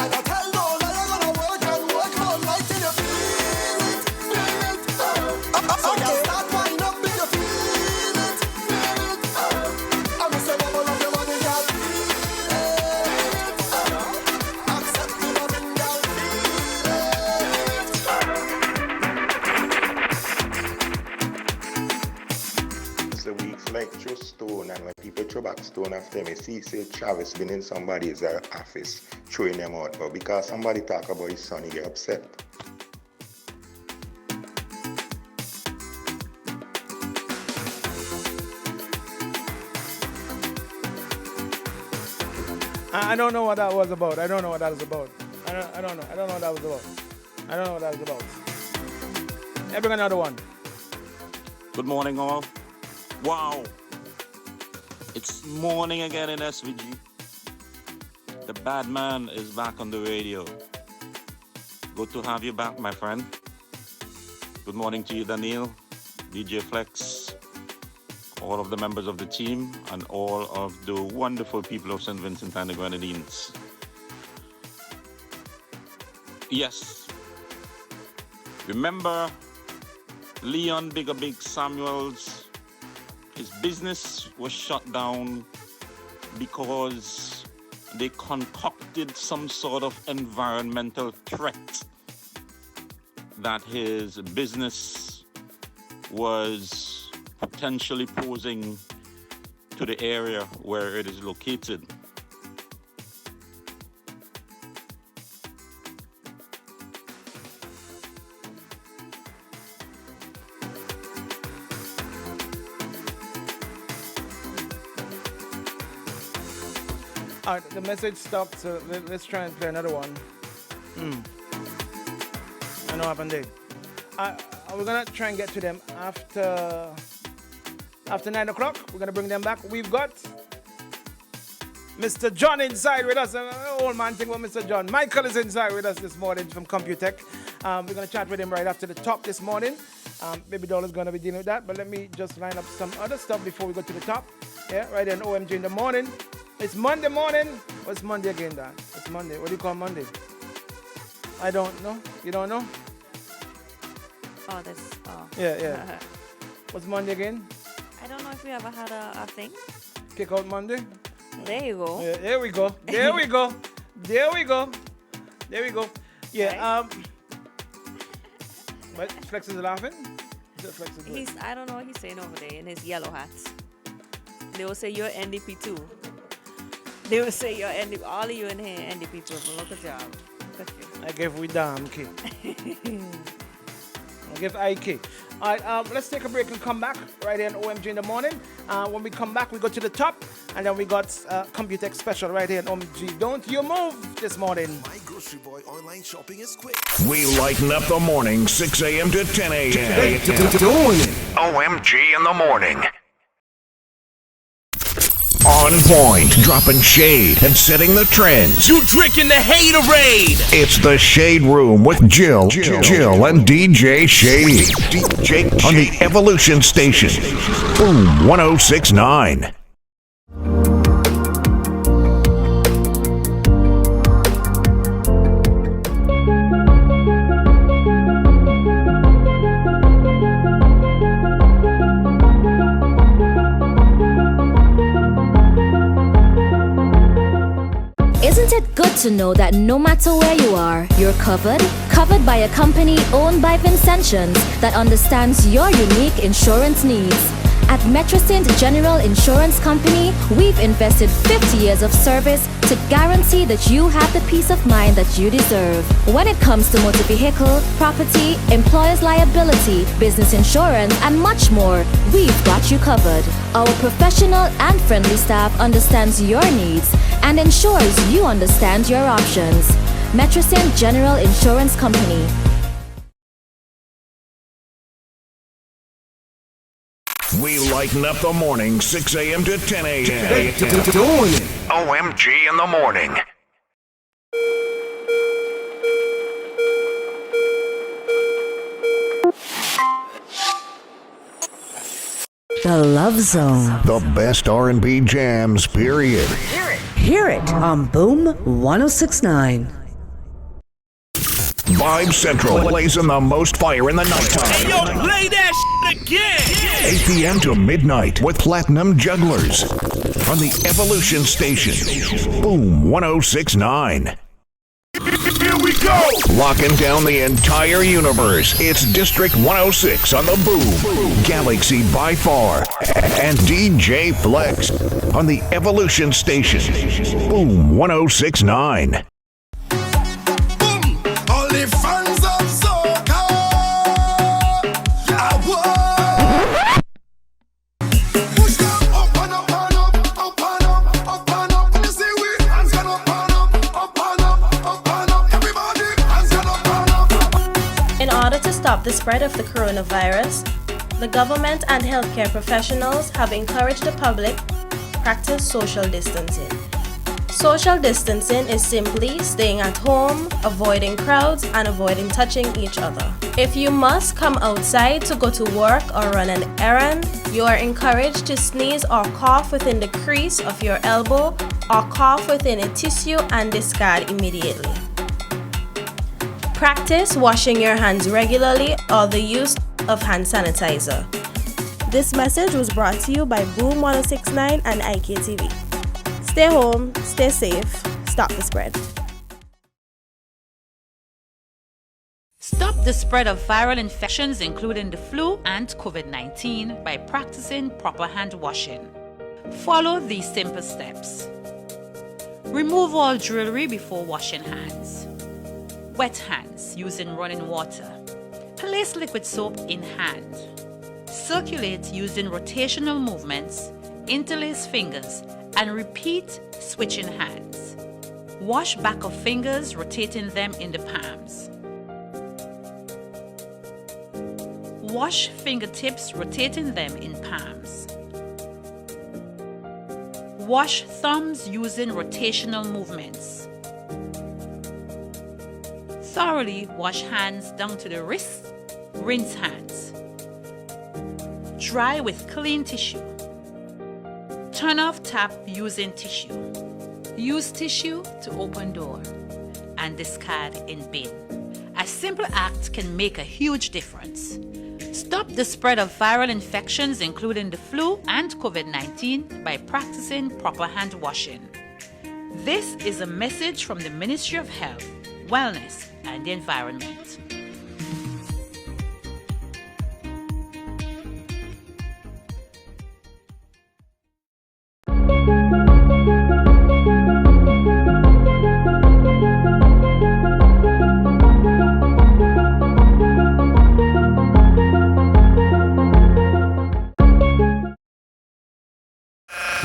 And I tell no lie, I'm gonna work and work all night till you feel it, So you start winding up till you feel it, I'm a say bubble of your body, girl, feel it, accept the loving, girl, It's the weeks like throw stone, and when people throw back stone after me, see say Travis been in somebody's office throwing them out, but because somebody talk about his son, he get upset. I don't know what that was about. I don't know what that was about. I don't know. I don't know what that was about. I don't know what that was about. Yeah, bring another one. Good morning, all. Wow. It's morning again in SVG. The bad man is back on the radio. Good to have you back, my friend. Good morning to you, Daniel, DJ Flex, all of the members of the team, and all of the wonderful people of St. Vincent and the Grenadines. Yes. Remember Leon Big Samuels? His business was shut down because they concocted some sort of environmental threat that his business was potentially posing to the area where it is located. All right, the message stopped, so let's try and play another one. I know what happened there. We're gonna try and get to them after 9 o'clock. We're gonna bring them back. We've got Mr. John inside with us. Old man thing about Mr. John. Michael is inside with us this morning from Computech. We're gonna chat with him right after the top this morning. Baby Doll is gonna be dealing with that, but let me just line up some other stuff before we go to the top. Yeah, right there in OMG in the morning. It's Monday morning. What's Monday again, Dan? It's Monday. What do you call Monday? I don't know. You don't know? Oh, that's... Oh. Yeah. What's Monday again? I don't know if we ever had a thing. Kick out Monday? There you go. Yeah, there we go. There we go. There we go. There we go. Yeah, But Flex is laughing? Flex is I don't know what he's saying over there in his yellow hat. They will say you're NDP too. They will say you're NDP. All of you in here NDP too. Look at y'all. Look at you. I give we damn key. I give IK. All right, let's take a break and come back right here in OMG in the morning. When we come back, we go to the top, and then we got Computech special right here in OMG. Don't you move this morning. My Grocery Boy online shopping is quick. We lighten up the morning, 6 a.m. to 10 a.m. OMG in the morning. On point, dropping shade and setting the trends. You drinking the haterade. It's the Shade Room with Jill and DJ Shade. DJ on the Evolution Station. Boom 1069. to know that no matter where you are, you're covered? Covered by a company owned by Vincentians that understands your unique insurance needs. At Metrosint General Insurance Company, we've invested 50 years of service to guarantee that you have the peace of mind that you deserve. When it comes to motor vehicle, property, employer's liability, business insurance, and much more, we've got you covered. Our professional and friendly staff understands your needs and ensures you understand your options. Metrosint General Insurance Company. We lighten up the morning, 6 a.m. to 10 a.m. OMG in the morning. The Love Zone. The best R&B jams, period. Hear it on Boom 1069. Vibe Central plays in the most fire in the nighttime. Hey, yo, play that shit again. 8 p.m. to midnight with Platinum Jugglers on the Evolution Station. Boom 1069. Here we go. Locking down the entire universe. It's District 106 on the Boom, Galaxy by far, and DJ Flex on the Evolution Station. Boom 1069. All the fans of soca, I push them up and up and up, up and up, up and up. You see we hands gonna up and up, up and up, up and up. Everybody hands gonna up and up. In order to stop the spread of the coronavirus, the government and healthcare professionals have encouraged the public practice social distancing. Social distancing is simply staying at home, avoiding crowds, and avoiding touching each other. If you must come outside to go to work or run an errand, you are encouraged to sneeze or cough within the crease of your elbow or cough within a tissue and discard immediately. Practice washing your hands regularly or the use of hand sanitizer. This message was brought to you by Boom 1069 and IKTV. Stay home, stay safe, stop the spread. Stop the spread of viral infections, including the flu and COVID-19, by practicing proper hand washing. Follow these simple steps. Remove all jewelry before washing hands. Wet hands using running water. Place liquid soap in hand. Circulate using rotational movements. Interlace fingers and repeat switching hands. Wash back of fingers, rotating them in the palms. Wash fingertips, rotating them in palms. Wash thumbs using rotational movements. Thoroughly wash hands down to the wrists. Rinse hands. Dry with clean tissue. Turn off tap using tissue. Use tissue to open door and discard in bin. A simple act can make a huge difference. Stop the spread of viral infections, including the flu and COVID-19, by practicing proper hand washing. This is a message from the Ministry of Health, Wellness and the Environment.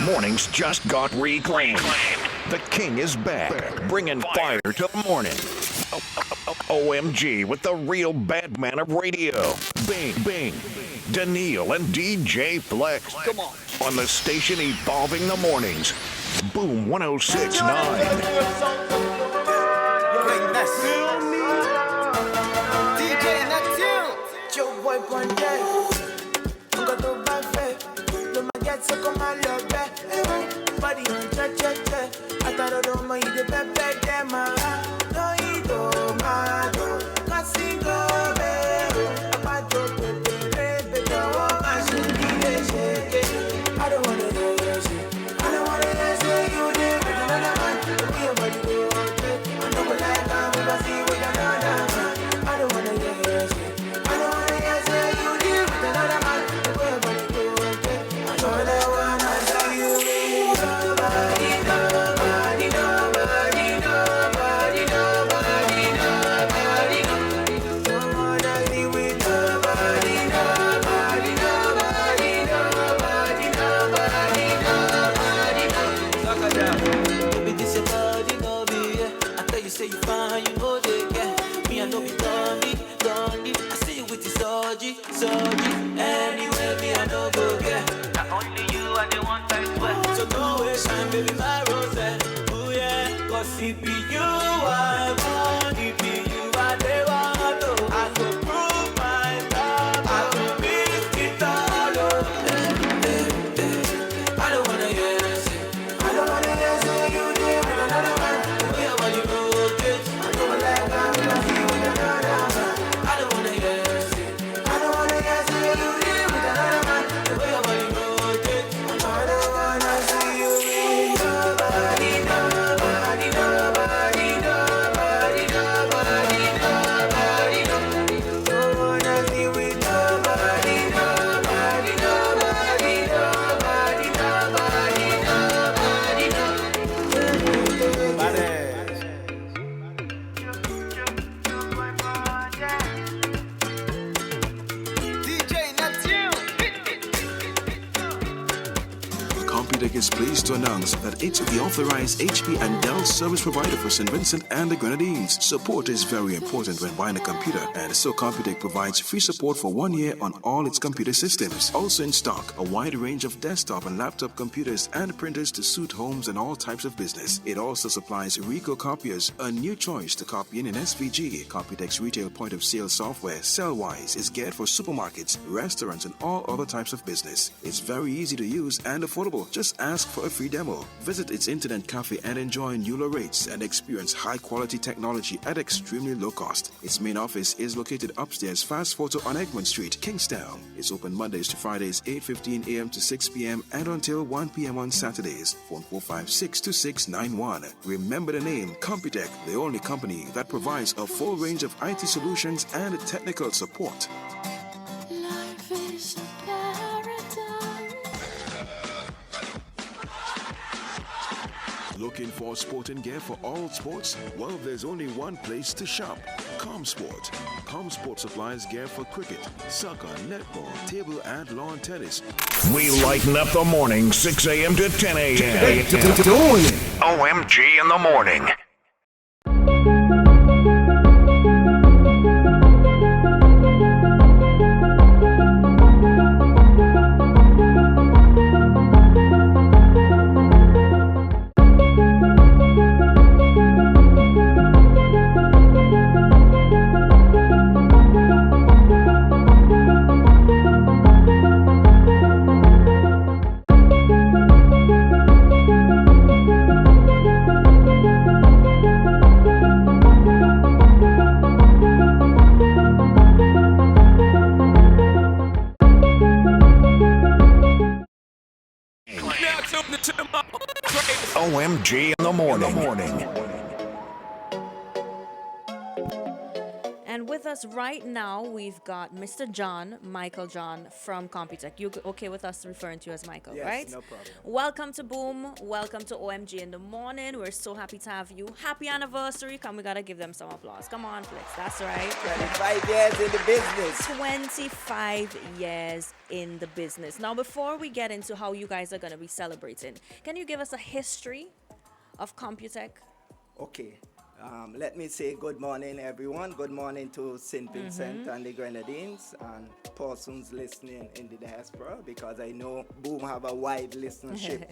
Mornings just got reclaimed. The king is back, bringing fire to the morning. OMG with the real bad man of radio. Bing, Bing, Daniil and DJ Flex. Come on the station evolving the mornings. Boom 1069. want CPU, I want GPU, I they want to. I could prove my love, I could beat it all up. I don't wanna hear this. I don't wanna hear say you there with another man. We are what you rotate. I don't like I'm gonna see with another man. I don't wanna hear this. I don't wanna hear say you there with another man. We are what you rotate. I don't wanna see you with nobody, nobody, nobody, nobody, nobody, nobody, nobody. Don't wanna see with nobody, nobody, nobody, nobody, nobody, nobody, DJ, that's you. Computech is pleased to announce that it's the authorized HP and Dell service provider for St. Vincent and the Grenadines. Support is very important when buying a computer, and so Computech provides free support for 1 year on all its computer systems. Also in stock, a wide range of desktop and laptop computers and printers to suit homes and all types of business. It also supplies Ricoh copiers, a new choice to copying in SVG. Computech's retail point of sale software, Cellwise, is geared for supermarkets, restaurants, and all other types of business. It's very easy to use and affordable. Just ask for a free demo. Visit its internet cafe and enjoy new low rates and experience high-quality technology at extremely low cost. Its main office is located upstairs Fast Photo on Egmont Street, Kingstown. It's open Mondays to Fridays, 8:15 a.m. to 6 p.m. and until 1 p.m. on Saturdays. Phone 456-2691. Remember the name Computech, the only company that provides a full range of IT solutions and technical support. Life is a paradise. Looking for sporting gear for all sports? Well, there's only one place to shop. ComSport. ComSport supplies gear for cricket, soccer, netball, table and lawn tennis. We lighten up the morning, 6 a.m. to 10 a.m. Doing OMG in the morning. OMG in the morning. And with us right now, we've got Mr. Michael John from Computech. You okay with us referring to you as Michael, Yes, right? no problem. Welcome to Boom. Welcome to OMG in the morning. We're so happy to have you. Happy anniversary. Come, we gotta give them some applause. Come on, Flex. That's right. 25 years in the business. 25 years in the business. Now, before we get into how you guys are gonna be celebrating, can you give us a history of Computech? Okay. Let me say good morning, everyone. Good morning to St. Vincent and the Grenadines and persons listening in the diaspora, because I know Boom have a wide listenership.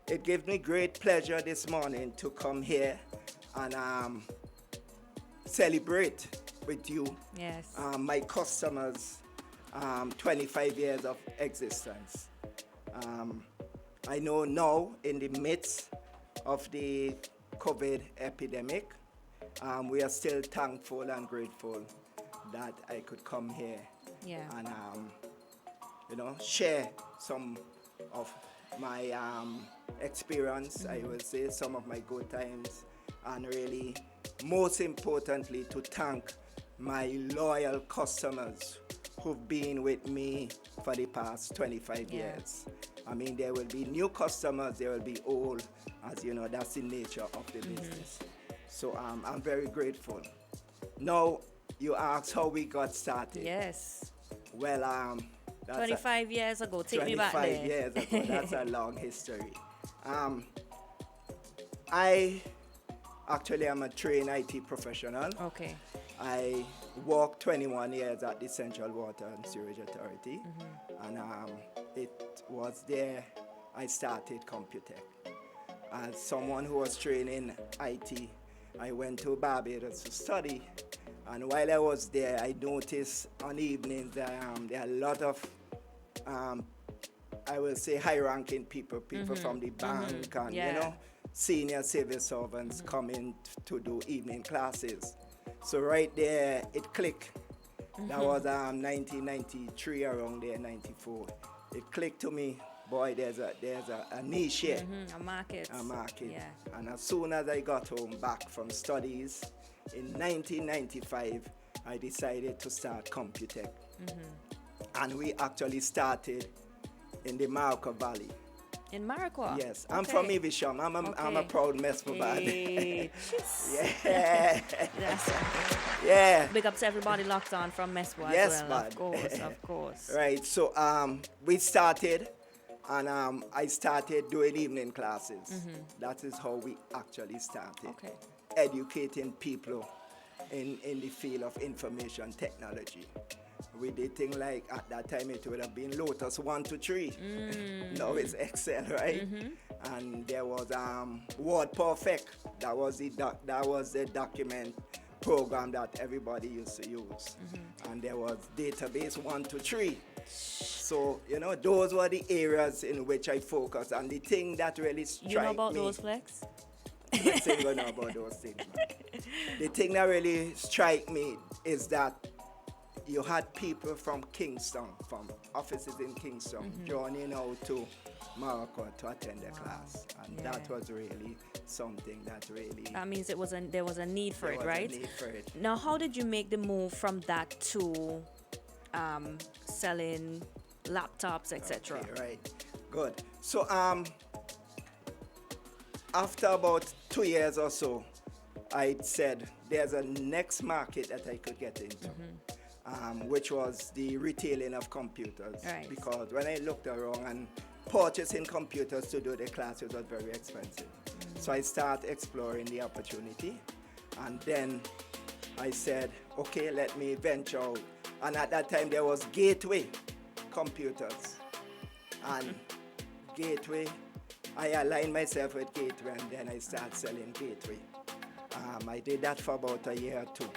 It gives me great pleasure this morning to come here and celebrate with you, Yes. my customers, 25 years of existence. I know now in the midst of the COVID epidemic, we are still thankful and grateful that I could come here and share some of my experience, I will say, some of my good times, and really, most importantly, to thank my loyal customers who've been with me for the past 25 years. I mean, there will be new customers, there will be old, as you know, that's the nature of the business. So I'm very grateful. Now, you asked how we got started. Yes. Well, that's 25 years ago. Take me back there. 25 years ago. That's a long history. I actually am a trained IT professional. Okay. I worked 21 years at the Central Water and Sewerage Authority, and it was there I started Computech. As someone who was trained in IT, I went to Barbados to study. And while I was there, I noticed on evenings that there are a lot of, I will say, high-ranking people from the bank and, senior civil servants coming to do evening classes. So right there, it clicked. That was 1993, around there, 94. It clicked to me, boy, there's a niche here. A market. A market. Yeah. And as soon as I got home back from studies, in 1995, I decided to start Computech. And we actually started in the Marco Valley. In Marco? Yes, I'm from Evesham. I'm a proud Mesmo bad. Yeah. That's right. Yeah. Big up to everybody locked on from Mesmo Yes, as well. bad. Of course, of course. Right, so we started, and I started doing evening classes. That is how we actually started. Okay. Educating people in the field of information technology. We did things like, at that time it would have been Lotus 1 to 3. Now it's Excel, right? And there was Word Perfect. That was the document program that everybody used to use. And there was Database 1 to 3. So, those were the areas in which I focused. And the thing that really struck me... You know about those, Flex? I say you know about those things, man. The thing that really struck me is that you had people from Kingston, from offices in Kingston, joining out to Morocco to attend the class. And that was really something that really... That means there was a need for it, right? There was a need for it. Now, how did you make the move from that to selling laptops, etc.? Okay, right. Good. So, after about 2 years or so, I said there's a next market that I could get into. Which was the retailing of computers. Right. Because when I looked around and purchasing computers to do the classes was very expensive. So I started exploring the opportunity. And then I said, okay, let me venture out. And at that time there was Gateway Computers. And Gateway, I aligned myself with Gateway and then I started selling Gateway. I did that for about a year or two.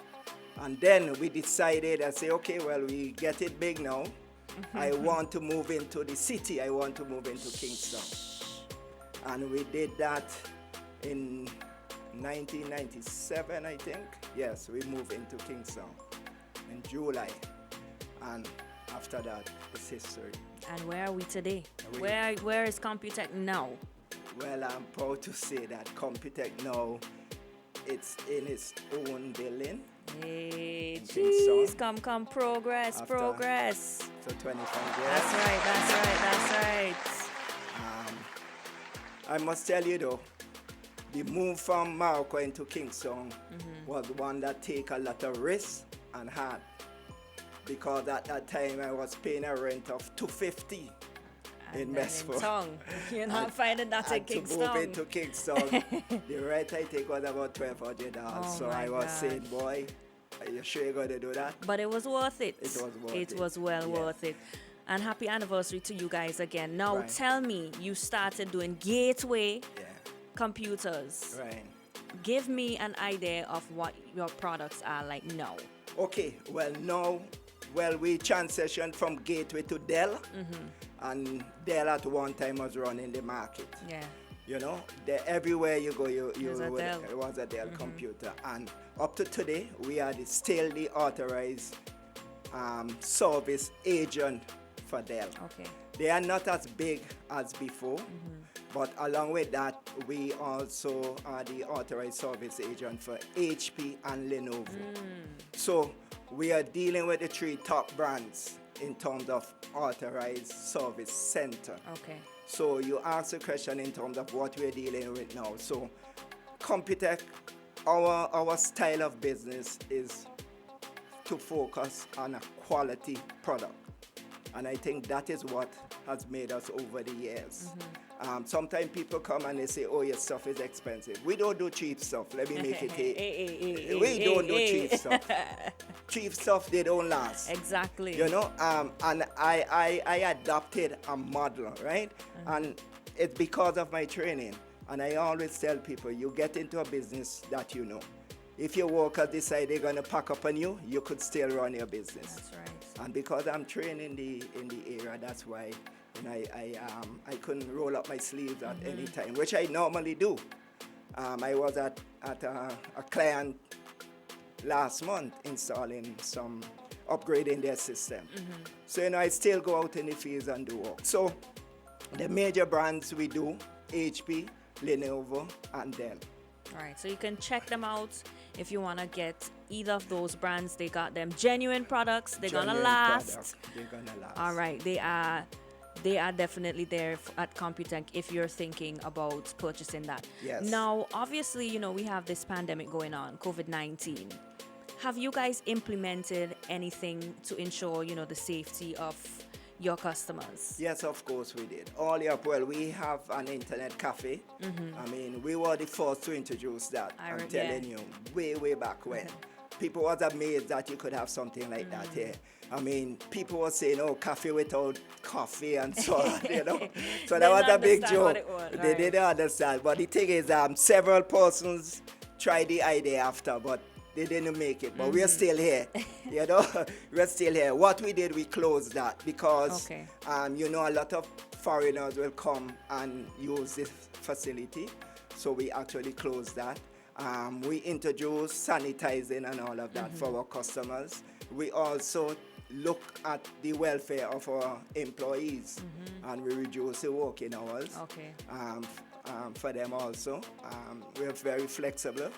And then we decided, I say, okay, well, we get it big now. I want to move into the city. I want to move into Kingston. And we did that in 1997, I think. Yes, we moved into Kingston in July. And after that, it's history. And where are we today? Where is Computech now? Well, I'm proud to say that Computech now, it's in its own building. Hey, jeez, come, progress. For 25 years. That's right. I must tell you though, the move from Morocco into Kingston was one that take a lot of risk and heart. Because at that time I was paying a rent of $250 in Mesford. You're not finding that in Kingston. To move into Kingston, the rent I take was about $1,200. So I was saying, boy, are you sure you're going to do that? But it was worth it. It was worth it. And happy anniversary to you guys again. Now tell me, you started doing Gateway computers. Right. Give me an idea of what your products are like now. Okay, well now, we transitioned from Gateway to Dell. And Dell at one time was running the market. Yeah. Everywhere you go, it was a Dell computer. And up to today, we are still the authorized service agent for Dell. Okay. They are not as big as before, but along with that, we also are the authorized service agent for HP and Lenovo. So we are dealing with the 3 top brands in terms of authorized service center. Okay. So you ask a question in terms of what we're dealing with now. So Computech, our style of business is to focus on a quality product. And I think that is what has made us over the years. Sometimes people come and they say, oh, your stuff is expensive. We don't do cheap stuff. Let me make it we don't do cheap stuff. Cheap stuff, they don't last. Exactly. And I adopted a model, right? And it's because of my training. And I always tell people, you get into a business that you know. If your workers decide they're going to pack up on you, you could still run your business. That's right. And because I'm trained in the area, that's why I couldn't roll up my sleeves at any time, which I normally do. I was at a client last month installing some upgrading their system. So I still go out in the fields and do work. So the major brands we do, HP, Lenovo, and Dell. All right, so you can check them out if you want to get either of those brands. They got them genuine products. They're gonna last. They're gonna last. All right, they are definitely there at Computech if you're thinking about purchasing that. Yes. Now, obviously, we have this pandemic going on, COVID-19. Have you guys implemented anything to ensure, the safety of your customers? Yes, of course we did. We have an internet cafe. I mean, we were the first to introduce that. I'm telling you, way back when. People was amazed that you could have something like that here. I mean, people were saying, oh, cafe without coffee and so on, So that was a big joke. They didn't understand. But the thing is, several persons tried the idea after, but they didn't make it. But we're still here, We're still here. What we did, we closed that because, a lot of foreigners will come and use this facility. So we actually closed that. We introduced sanitizing and all of that for our customers. We also look at the welfare of our employees and we reduce the working hours for them also. We're very flexible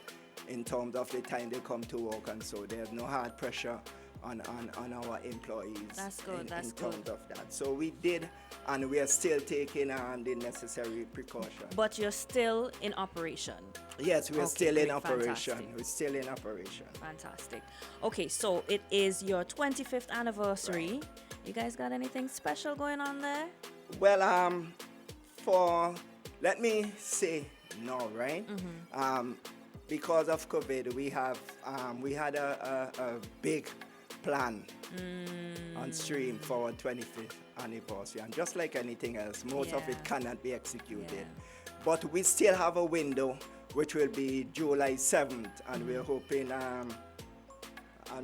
in terms of the time they come to work, and so there's no hard pressure on our employees. That's good. In That's terms good. of that. So we did, and we are still taking the necessary precautions. But you're still in operation. Yes, we're still in operation. Fantastic. We're still in operation. Fantastic. Okay, so it is your 25th anniversary. Right. You guys got anything special going on there? Well, let me say no, right? Because of COVID, we had a big plan on stream for our 25th anniversary. And just like anything else, most of it cannot be executed. But we still have a window, which will be July 7th. And we're hoping, I'm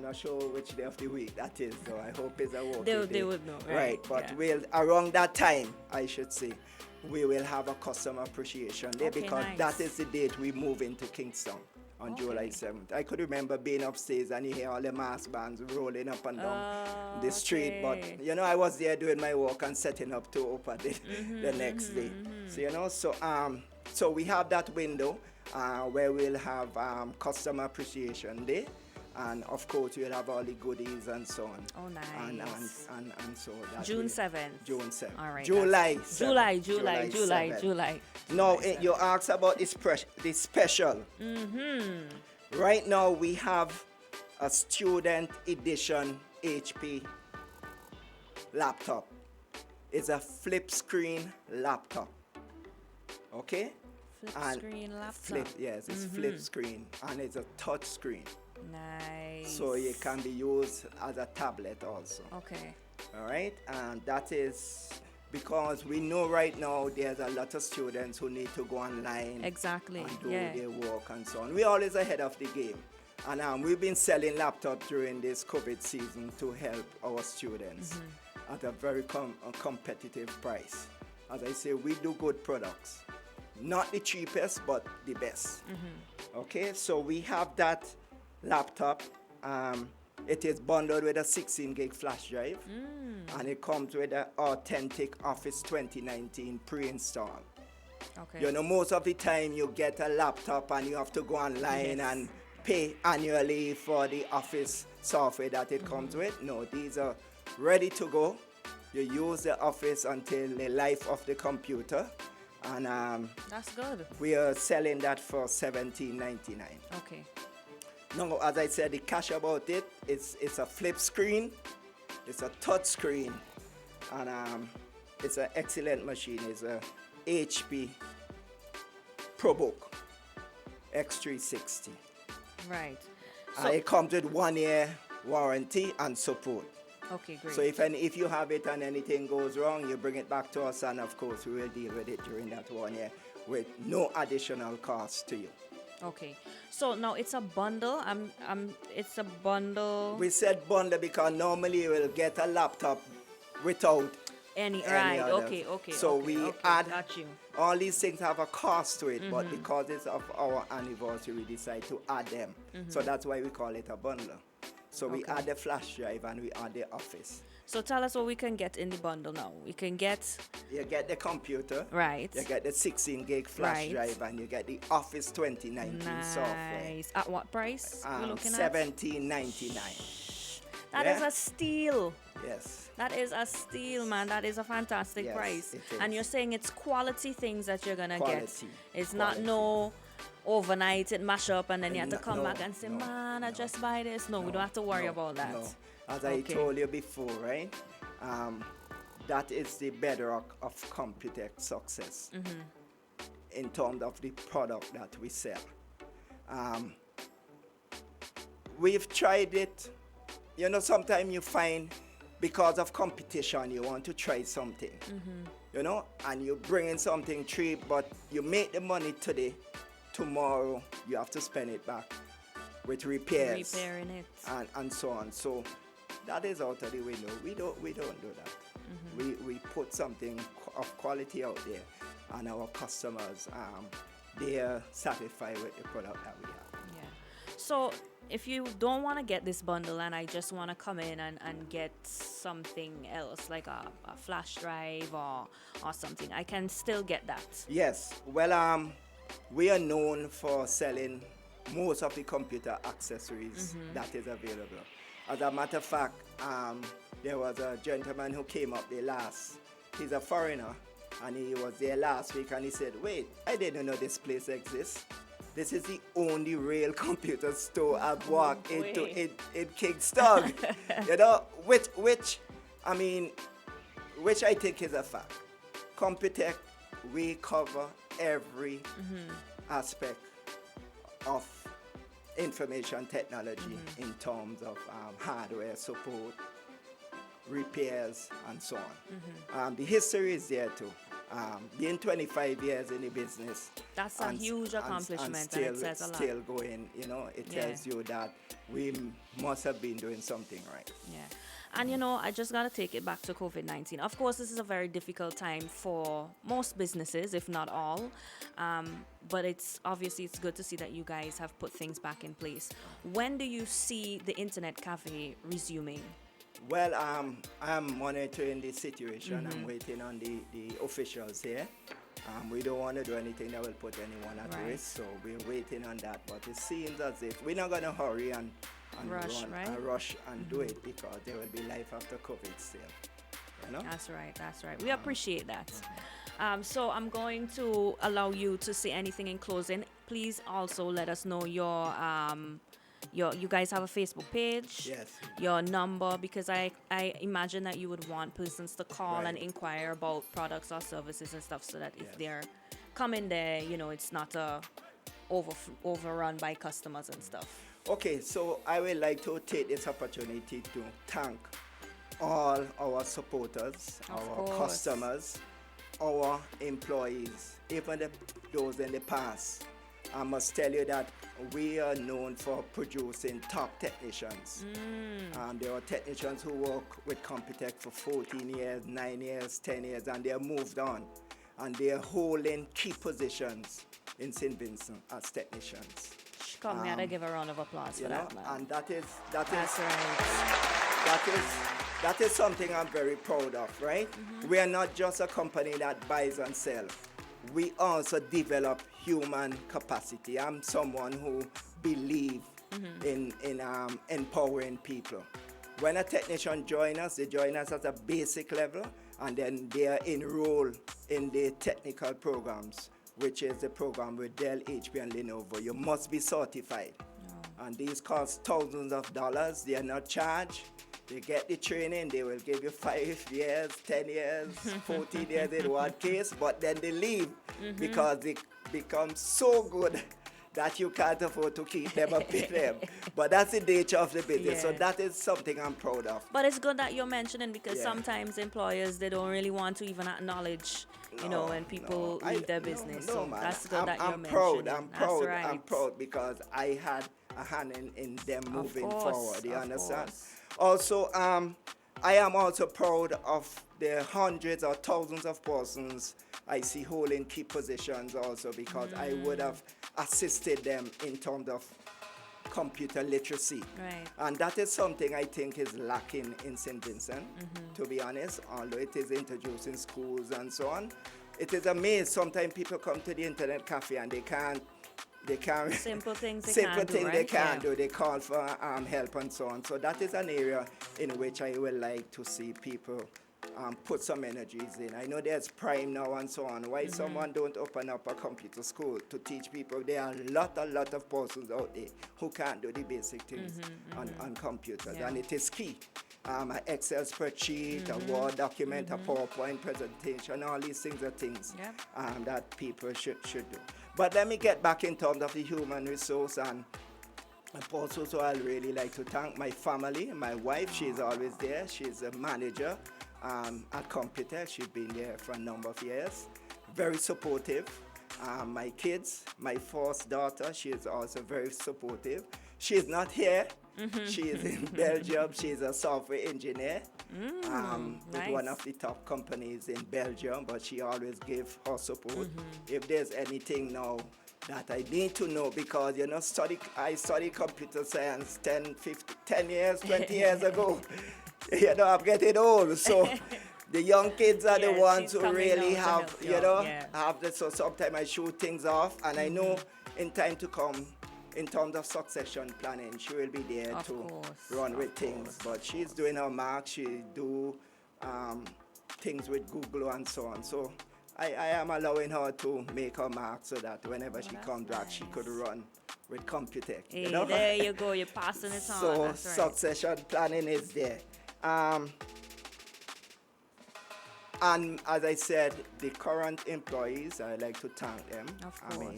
not sure which day of the week that is, so I hope it's a working day. They would know, right? But around that time, I should say, we will have a customer appreciation day because that is the date we move into Kingston on July 7th. I could remember being upstairs and you hear all the mass bands rolling up and down the street. But, I was there doing my work and setting up to open the next day. So we have that window where we'll have Customer Appreciation Day. And of course, we'll have all the goodies and so on. Oh, nice. And so that June 7th. June 7th. All right. July 7th. July. Now, you asked about this special. Right now, we have a student edition HP laptop. It's a flip screen laptop. Okay? Flip screen laptop. It's flip screen. And it's a touch screen. Nice. So it can be used as a tablet also. Okay. All right, and that is because we know right now there's a lot of students who need to go online. Exactly. And do their work and so on. We're always ahead of the game. And we've been selling laptops during this COVID season to help our students at a very competitive price. As I say, we do good products. Not the cheapest, but the best. Okay, so we have that laptop. It is bundled with a 16 gig flash drive and it comes with an authentic Office 2019 pre-installed. Okay. Most of the time you get a laptop and you have to go online and pay annually for the Office software that it comes with. No, these are ready to go. You use the Office until the life of the computer. And that's good. We are selling that for $17.99. Okay. Now, as I said, the catch about it, it's a flip screen, it's a touch screen, and it's an excellent machine. It's a HP ProBook X360. Right. So it comes with 1 year warranty and support. Okay, great. So if you have it and anything goes wrong, you bring it back to us, and of course we will deal with it during that 1 year with no additional cost to you. Okay. So now it's a bundle. It's a bundle. We said bundle because normally you will get a laptop without Any any right? other. Okay. So okay, we okay, add got you. all these things have a cost to it, but Mhm. because it's of our anniversary, we decide to add them. So Mhm. that's why we call it a bundle. So we Okay. add the flash drive and we add the office. So tell us what we can get in the bundle now. We can get You get the computer, right. you get the 16 gig flash Right. drive, and you get the Office 2019 software. Nice. At what price? We're looking at $17.99. That is a steal. Yes. That is a steal, man. That is a fantastic Yes, price. it And is. you're saying it's quality things that you're gonna get. Quality. It's not no overnight it mash up and then you have to No, come no, back and say, man, I just buy this. No, we don't have to worry about that. No. As I Okay. told you before, right? That is the bedrock of Computech success Mhm. in terms of the product that we sell. We've tried it. You know, sometimes you find because of competition, you want to try something, you know, and you bring in something cheap, but you make the money today, tomorrow you have to spend it back with repairs. Repairing it. And so on. So that is out of the window. We don't do that. We put something of quality out there, and our customers they are satisfied with the product that we have. Yeah. So if you don't want to get this bundle and I just want to come in and get something else like a flash drive or something, I can still get that. Yes. Well, we are known for selling most of the computer accessories that is available. As a matter of fact, there was a gentleman who came up there he's a foreigner, and he was there last week, and he said, wait, I didn't know this place exists. This is the only real computer store I've walked into in Kingston. You know, which I think is a fact. Computech, we cover every aspect of information technology in terms of hardware support, repairs, and so on. The history is there too. Being 25 years in the business. That's a huge accomplishment, and it says a lot. Still going, you know, it tells you that we must have been doing something right. Yeah. And you know, I just got to take it back to COVID-19. Of course, this is a very difficult time for most businesses, if not all. But it's good to see that you guys have put things back in place. When do you see the internet cafe resuming? Well, I'm monitoring the situation. I'm waiting on the officials here. We don't want to do anything that will put anyone at risk, so we're waiting on that. But it seems as if we're not going to hurry and rush and do it, because there will be life after COVID still. You know? That's right. We appreciate that. So I'm going to allow you to say anything in closing. Please also let us know you guys have a Facebook page, yes, your number, because I imagine that you would want persons to call and inquire about products or services and stuff, so that if they're coming there, you know, it's not overrun by customers and stuff. Okay, so I would like to take this opportunity to thank all our supporters, our customers, our employees, even those in the past. I must tell you that we are known for producing top technicians. There are technicians who work with Computech for 14 years, 9 years, 10 years, and they have moved on. And they are holding key positions in St. Vincent as technicians. Come here, I give a round of applause for that, man. And that is something I'm very proud of, right? We are not just a company that buys and sells. We also develop human capacity. I'm someone who believes in empowering people. When a technician joins us, they join us at a basic level, and then they are enrolled in the technical programs, which is the program with Dell, HP, and Lenovo. You must be certified. And these cost thousands of dollars. They are not charged. They get the training. They will give you 5 years, 10 years, 14 years in one case, but then they leave because they become so good that you can't afford to keep them or pay them. But that's the nature of the business. So Yeah. that is something I'm proud of. But it's good that you're mentioning because Yeah. sometimes employers they don't really want to even acknowledge, when people leave their business. No, so man. that's good that you're I'm proud. mentioning. I'm That's proud. right. I'm proud because I had a hand in them moving course, forward. You of understand? course. Also, I am also proud of the hundreds or thousands of persons I see holding key positions also because I would have assisted them in terms of computer literacy. Right. And that is something I think is lacking in St. Vincent, to be honest, although it is introduced in schools and so on. It is amazing. Sometimes people come to the internet cafe and they can't Simple things they simple can't do, things they right? can't Yeah. do. They call for help and so on. So that is an area in which I would like to see people put some energies in. I know there's Prime now and so on. Why someone don't open up a computer school to teach people? There are a lot of persons out there who can't do the basic things on computers, Yeah. and it is key. An Excel spreadsheet, a Word document, a PowerPoint presentation, all these things are things that people should do. But let me get back in terms of the human resource and also I really like to thank my family, my wife. She's always there. She's a manager at Computech. She's been there for a number of years. Very supportive. My kids, my first daughter, she is also very supportive. She's not here. She is in Belgium. She's a software engineer with one of the top companies in Belgium, but she always gives her support. If there's anything now that I need to know, because I studied computer science 10 years, 20 years ago. I'm getting old, so the young kids are the ones who really have, have this. So sometimes I shoot things off, and I know in time to come, in terms of succession planning, she will be there to run with things. But she's doing her mark. She do things with Google and so on. So I am allowing her to make her mark so that whenever she comes back, she could run with Computech. Hey, there you go. You're passing it on. So That's right. succession planning is there. And as I said, the current employees, I like to thank them. For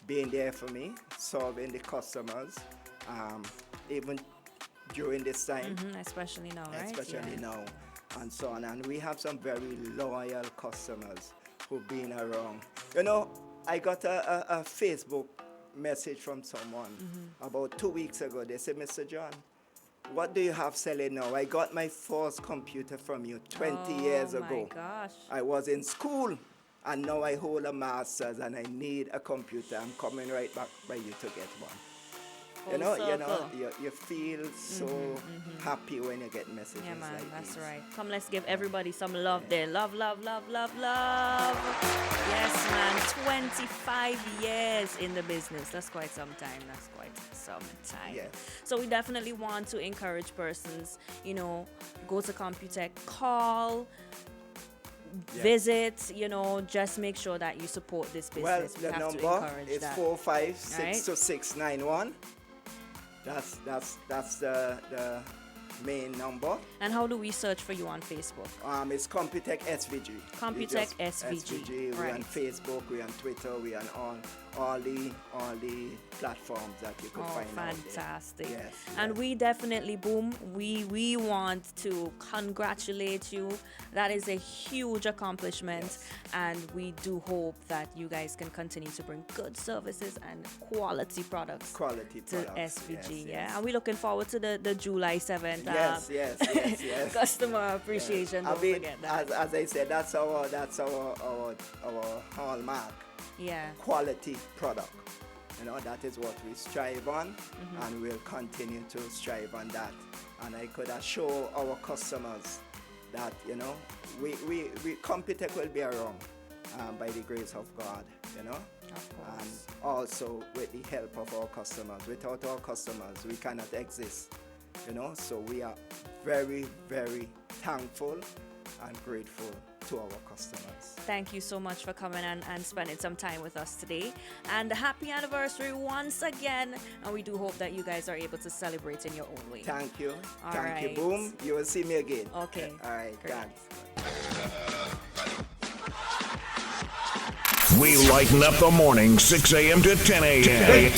being there for me, serving the customers, even during this time. Especially now, right? Especially now, and so on. And we have some very loyal customers who've been around. I got a Facebook message from someone about 2 weeks ago. They said, Mr. John, what do you have selling now? I got my first computer from you 20 years ago. Oh my gosh. I was in school and now I hold a master's and I need a computer. I'm coming right back by you to get one. You feel so happy when you get messages like that's these. right. Come, let's give everybody some love there. Love, love, love, love, love. Yes, man. 25 years in the business. That's quite some time. That's quite some time. Yes. So we definitely want to encourage persons, go to Computech, call, visit, just make sure that you support this business. Well, the have to number encourage is that. 4562691. That's the main number. And how do we search for you on Facebook? It's Computech SVG. Computech SVG. We're Right. on Facebook, we're on Twitter, we're on all the platforms that you could find out there. Fantastic. Yes, and we definitely, Boom, we want to congratulate you. That is a huge accomplishment. And we do hope that you guys can continue to bring good services and quality products to SVG. Yes. And we're looking forward to the July 7th yes. customer appreciation. Don't forget that. As I said, that's our hallmark. Yeah. Quality product. That is what we strive on, and we'll continue to strive on that. And I could assure our customers that we Computech will be around by the grace of God. And also with the help of our customers. Without our customers, we cannot exist. So we are very, very thankful and grateful to our customers. Thank you so much for coming and spending some time with us today. And happy anniversary once again. And we do hope that you guys are able to celebrate in your own way. Thank you. All Thank right. you. Boom. You will see me again. Okay. All right. Great. Thanks. We lighten up the morning, 6 a.m. to 10 a.m.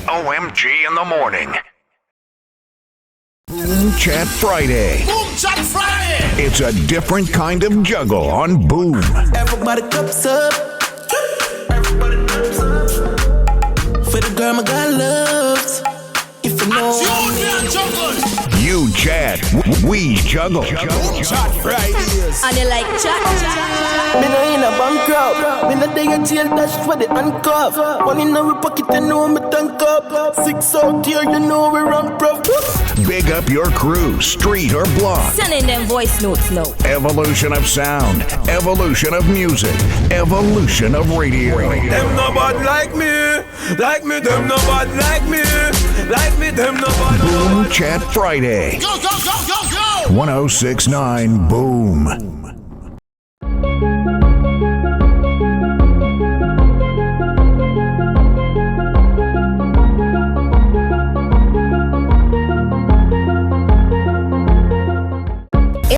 OMG in the morning. Boom Chat Friday. Boom Chat Friday. It's a different kind of juggle on Boom. Everybody cups up. Everybody cups up. For the girl my God loves. If you know You chat, we juggle. Boom Chat Fridays. And you like chat. Me no in a bankrupt. Me no day a jail dash for the handcuff. One in our pocket, you know me tank up. 6 out here, you know we run prof. Big up your crew, street or block. Sending them voice notes now. Evolution of sound, evolution of music, evolution of radio. Them no bad like me, them no bad like me, them no bad. Boom Chat Friday. Go, go, go, go, go! 1069 Boom.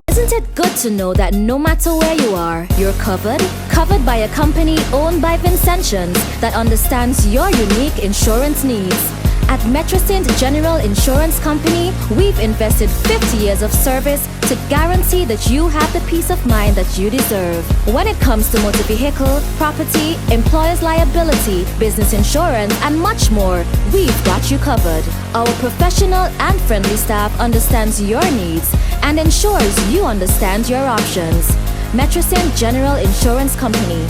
Isn't it good to know that no matter where you are, you're covered? Covered by a company owned by Vincentians that understands your unique insurance needs. At Metrosint General Insurance Company, we've invested 50 years of service to guarantee that you have the peace of mind that you deserve. When it comes to motor vehicle, property, employer's liability, business insurance, and much more, we've got you covered. Our professional and friendly staff understands your needs and ensures you understand your options. Metrosint General Insurance Company.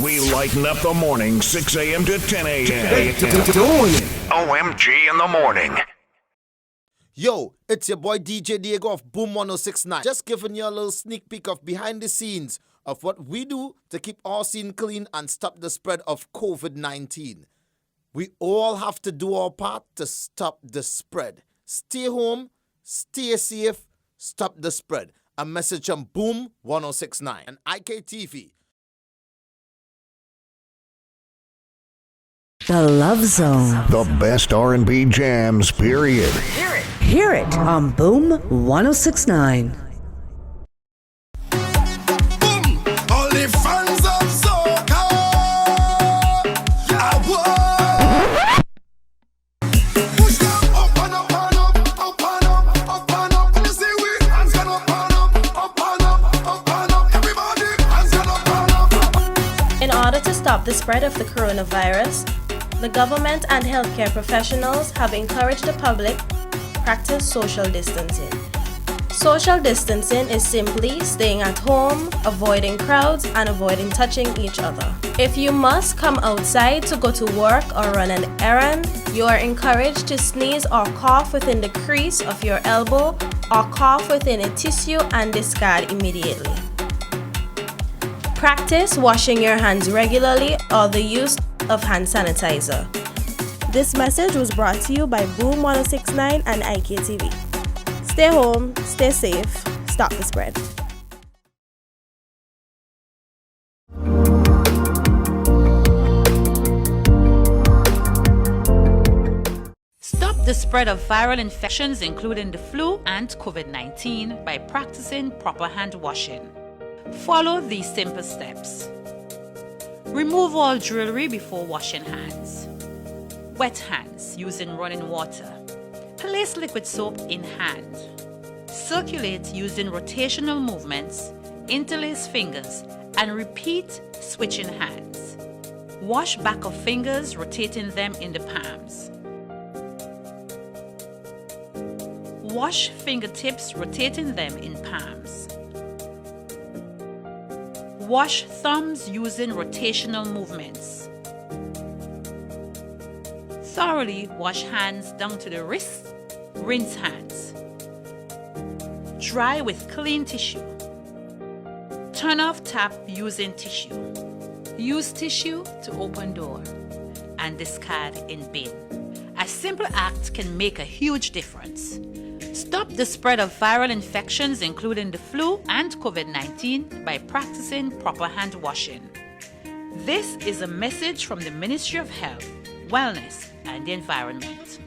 We lighten up the morning, 6 a.m. to 10 a.m. OMG in the morning. Yo, it's your boy DJ Diego of Boom 1069. Just giving you a little sneak peek of behind the scenes of what we do to keep our scene clean and stop the spread of COVID-19. We all have to do our part to stop the spread. Stay home, stay safe, stop the spread. A message on Boom 1069 and IKTV. The Love Zone. The best R&B jams, period. Hear it on Boom 1069. All the fans of soca. Push them up and up and up, up and up, up and up. You see we hands gonna up and up, up and up, up and up. Everybody hands gonna up and up. In order to stop the spread of the coronavirus, the government and healthcare professionals have encouraged the public practice social distancing. Social distancing is simply staying at home, avoiding crowds, and avoiding touching each other. If you must come outside to go to work or run an errand, you are encouraged to sneeze or cough within the crease of your elbow or cough within a tissue and discard immediately. Practice washing your hands regularly or the use of hand sanitizer. This message was brought to you by Boom 1069 and IKTV. Stay home, stay safe, stop the spread. Stop the spread of viral infections, including the flu and COVID-19, by practicing proper hand washing. Follow these simple steps. Remove all jewelry before washing hands. Wet hands using running water. Place liquid soap in hand. Circulate using rotational movements, interlace fingers, and repeat switching hands. Wash back of fingers, rotating them in the palms. Wash fingertips, rotating them in palms. Wash thumbs using rotational movements. Thoroughly wash hands down to the wrist. Rinse hands. Dry with clean tissue. Turn off tap using tissue. Use tissue to open door and discard in bin. A simple act can make a huge difference. Stop the spread of viral infections, including the flu and COVID-19, by practicing proper hand washing. This is a message from the Ministry of Health, Wellness and the Environment.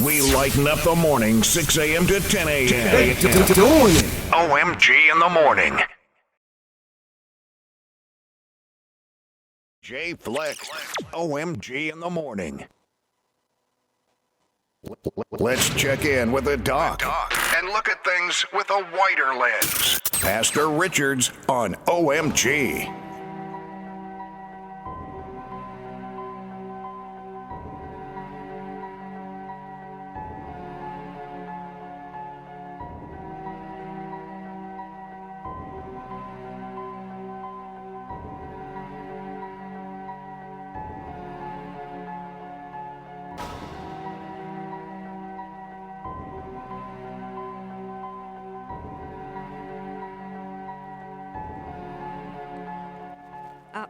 We lighten up the morning, 6 a.m. to 10 a.m. Doing it. OMG in the morning. J Flex, OMG in the morning. Let's check in with the doc and look at things with a wider lens. Pastor Richards on OMG.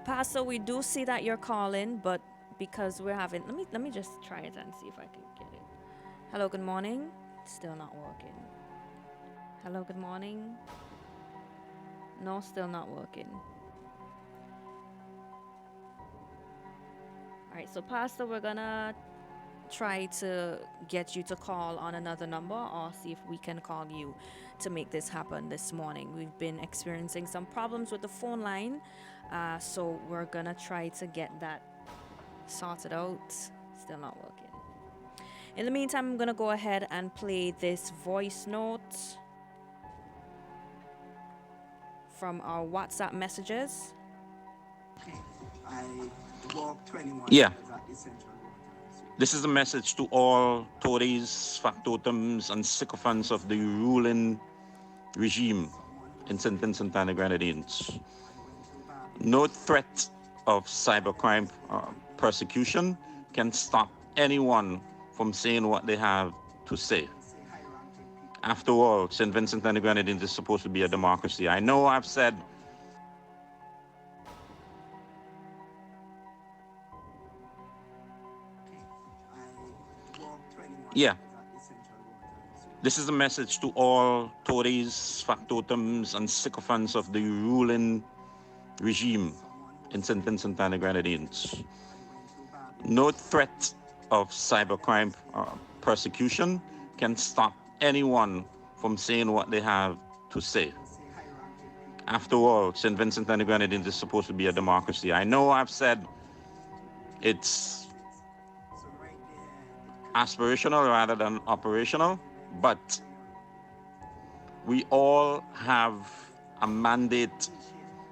Pastor, we do see that you're calling, but because we're having, let me just try it and see if I can get it. Hello, good morning. Still not working. Hello, good morning. No, still not working. All right, so Pastor, we're gonna try to get you to call on another number or see if we can call you to make this happen this morning. We've been experiencing some problems with the phone line, so we're gonna try to get that sorted out. Still not working. In the meantime, I'm gonna go ahead and play this voice note from our WhatsApp messages. I walked 21 Yeah. years at the Central Water. This is a message to all Tories, factotums, and sycophants of the ruling regime in St. Vincent and the Grenadines. No threat of cybercrime or persecution can stop anyone from saying what they have to say. After all, St. Vincent and the Grenadines is supposed to be a democracy. I know I've said yeah. This is a message to all Tories, factotums, and sycophants of the ruling regime in St. Vincent and the Grenadines. No threat of cybercrime or persecution can stop anyone from saying what they have to say. After all, St. Vincent and the Grenadines is supposed to be a democracy. I know I've said it's aspirational rather than operational, but we all have a mandate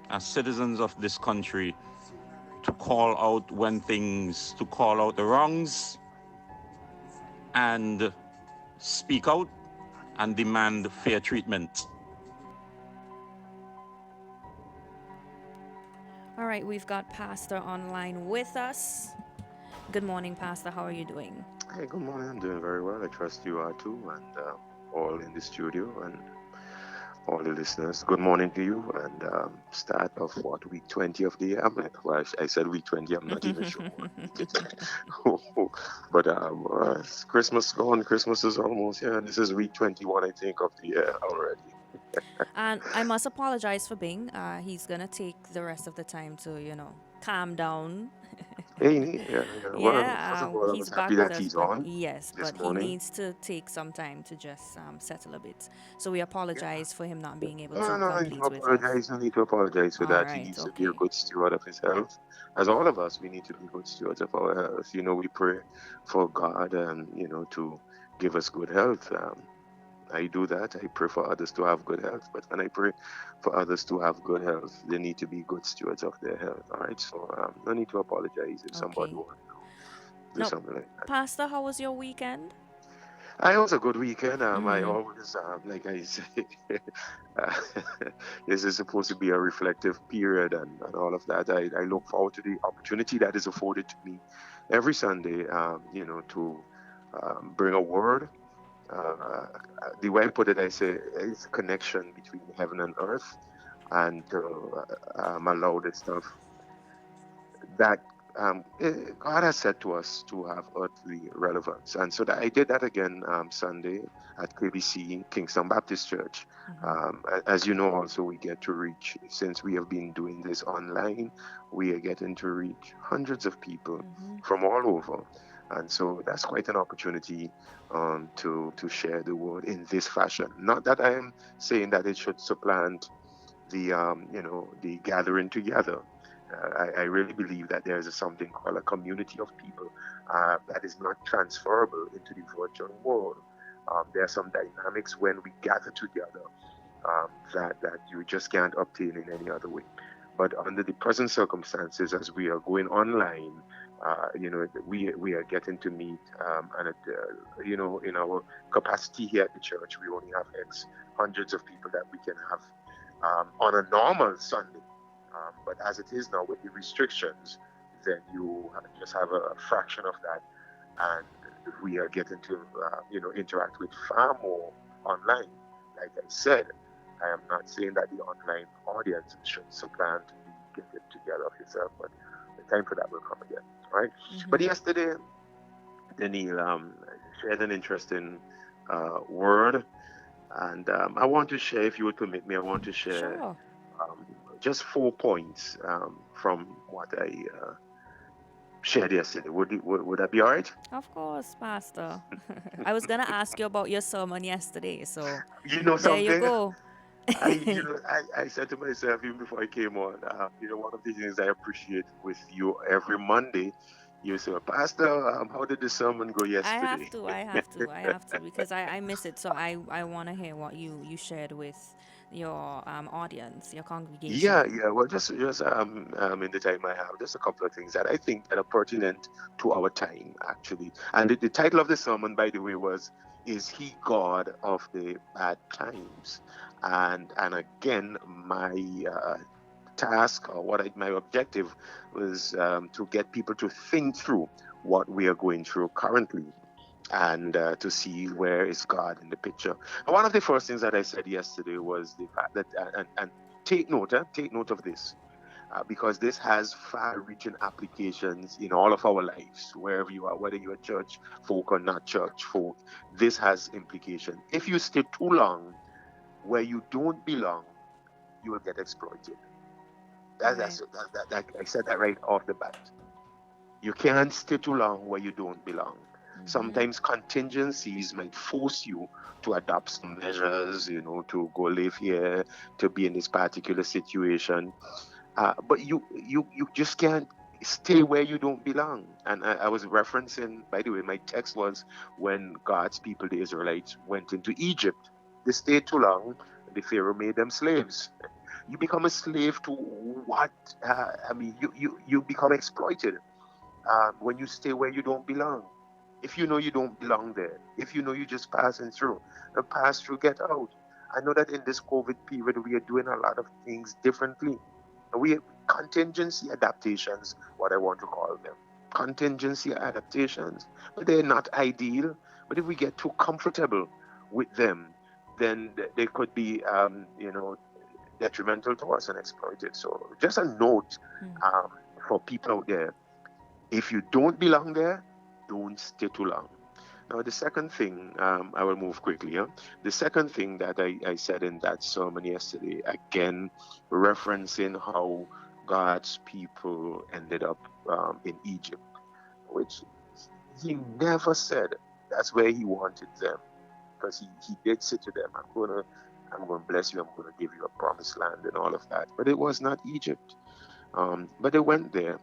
as citizens of this country to call out when things, to call out the wrongs and speak out and demand fair treatment. All right, we've got Pastor online with us. Good morning, Pastor. How are you doing? Hey, good morning. I'm doing very well. I trust you are too, and all in the studio and all the listeners. Good morning to you, and start of what, week 20 of the year? Well, I said week 20. I'm not even sure what week it is. But it's Christmas gone. Christmas is almost here. This is week 21, I think, of the year already. And I must apologize for Bing. He's gonna take the rest of the time to, calm down. Hey, yeah. Well, first of all, I He's was back happy with that us, he's but on yes, this but morning. he needs to take some time to just settle a bit. So we apologize for him not being able to No, I need complete to with us. apologize. No need to apologize for All that. He right, needs to be a okay. good steward of his health. As all of us, we need to be good stewards of our health. We pray for God and, to give us good health. I do that. I pray for others to have good health. But when I pray for others to have good health, they need to be good stewards of their health. All right. So no need to apologize if somebody wants to do something like that. Pastor, how was your weekend? It was a good weekend. I always, like I say, uh, this is supposed to be a reflective period and all of that. I look forward to the opportunity that is afforded to me every Sunday, to bring a word. The way I put it, I say it's a connection between heaven and earth, and to allow the stuff that God has said to us to have earthly relevance. And so I did that again Sunday at KBC, Kingston Baptist Church. As you know, also we get to reach, since we have been doing this online, we are getting to reach hundreds of people from all over. And so that's quite an opportunity to share the word in this fashion. Not that I am saying that it should supplant the the gathering together. I really believe that there is something called a community of people that is not transferable into the virtual world. There are some dynamics when we gather together that you just can't obtain in any other way. But under the present circumstances, as we are going online, we are getting to meet, and in our capacity here at the church, we only have X hundreds of people that we can have on a normal Sunday. But as it is now with the restrictions, then you just have a fraction of that, and we are getting to interact with far more online. Like I said, I am not saying that the online audience should supplant the getting together of yourself, but the time for that will come again, right? But yesterday, Daniel shared an interesting word, and I want to share, if you would permit me, I want to share Sure. just 4 points from what I shared yesterday. Would that be all right? Of course, Pastor. I was gonna ask you about your sermon yesterday, so You know there you something? go. I said to myself even before I came on, one of the things I appreciate with you every Monday, you say, Pastor, how did the sermon go I have yesterday? to, because I miss it. So I want to hear what you shared with your audience, your Yeah, congregation. yeah. Well, just in the time I have, just a couple of things that I think that are pertinent to our time, actually. And the title of the sermon, by the way, was "Is He God of the Bad Times?" And again, my task or my objective was to get people to think through what we are going through currently and to see where is God in the picture. And one of the first things that I said yesterday was the fact that, and take note of this, because this has far-reaching applications in all of our lives, wherever you are, whether you're church folk or not church folk. This has implication. If you stay too long where you don't belong, you will get exploited. I said that right off the bat. You can't stay too long where you don't belong. Sometimes contingencies might force you to adopt some measures, to go live here, to be in this particular situation. But you just can't stay where you don't belong. And I was referencing, by the way, my text was when God's people, the Israelites, went into Egypt. They stayed too long. The Pharaoh made them slaves. You become a slave to what? You become exploited when you stay where you don't belong. If you know you don't belong there, if you know you're just passing through, pass through, get out. I know that in this COVID period, we are doing a lot of things differently. We contingency adaptations, what I want to call them. Contingency adaptations, but they're not ideal. But if we get too comfortable with them, then they could be, detrimental to us and exploited. So just a note for people out there: if you don't belong there, don't stay too long. Now, the second thing, I will move quickly. The second thing that I said in that sermon yesterday, again, referencing how God's people ended up in Egypt, which he never said that's where he wanted them, because he did say to them, I'm going to bless you, I'm going to give you a promised land and all of that. But it was not Egypt. But they went there,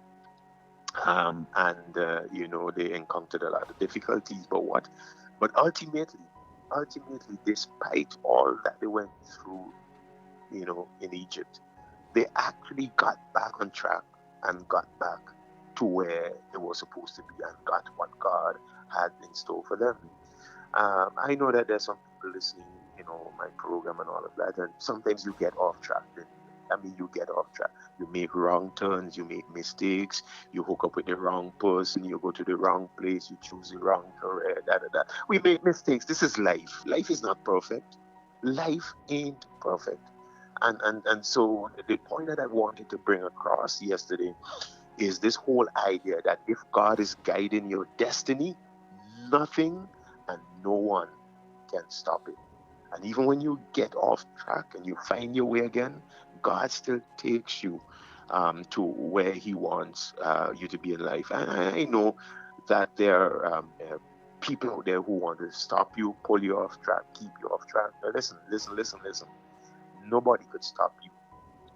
and they encountered a lot of difficulties. But ultimately, despite all that they went through, in Egypt, they actually got back on track and got back to where they were supposed to be and got what God had in store for them. I know that there's some people listening, my program and all of that, and sometimes you get off track. You get off track. You make wrong turns, you make mistakes, you hook up with the wrong person, you go to the wrong place, you choose the wrong career, da da da. We make mistakes. This is life. Life is not perfect. Life ain't perfect. And so the point that I wanted to bring across yesterday is this whole idea that if God is guiding your destiny, nothing and no one can stop it. And even when you get off track and you find your way again, God still takes you to where He wants you to be in life. And I know that there are people out there who want to stop you, pull you off track, keep you off track. Now listen. Nobody could stop you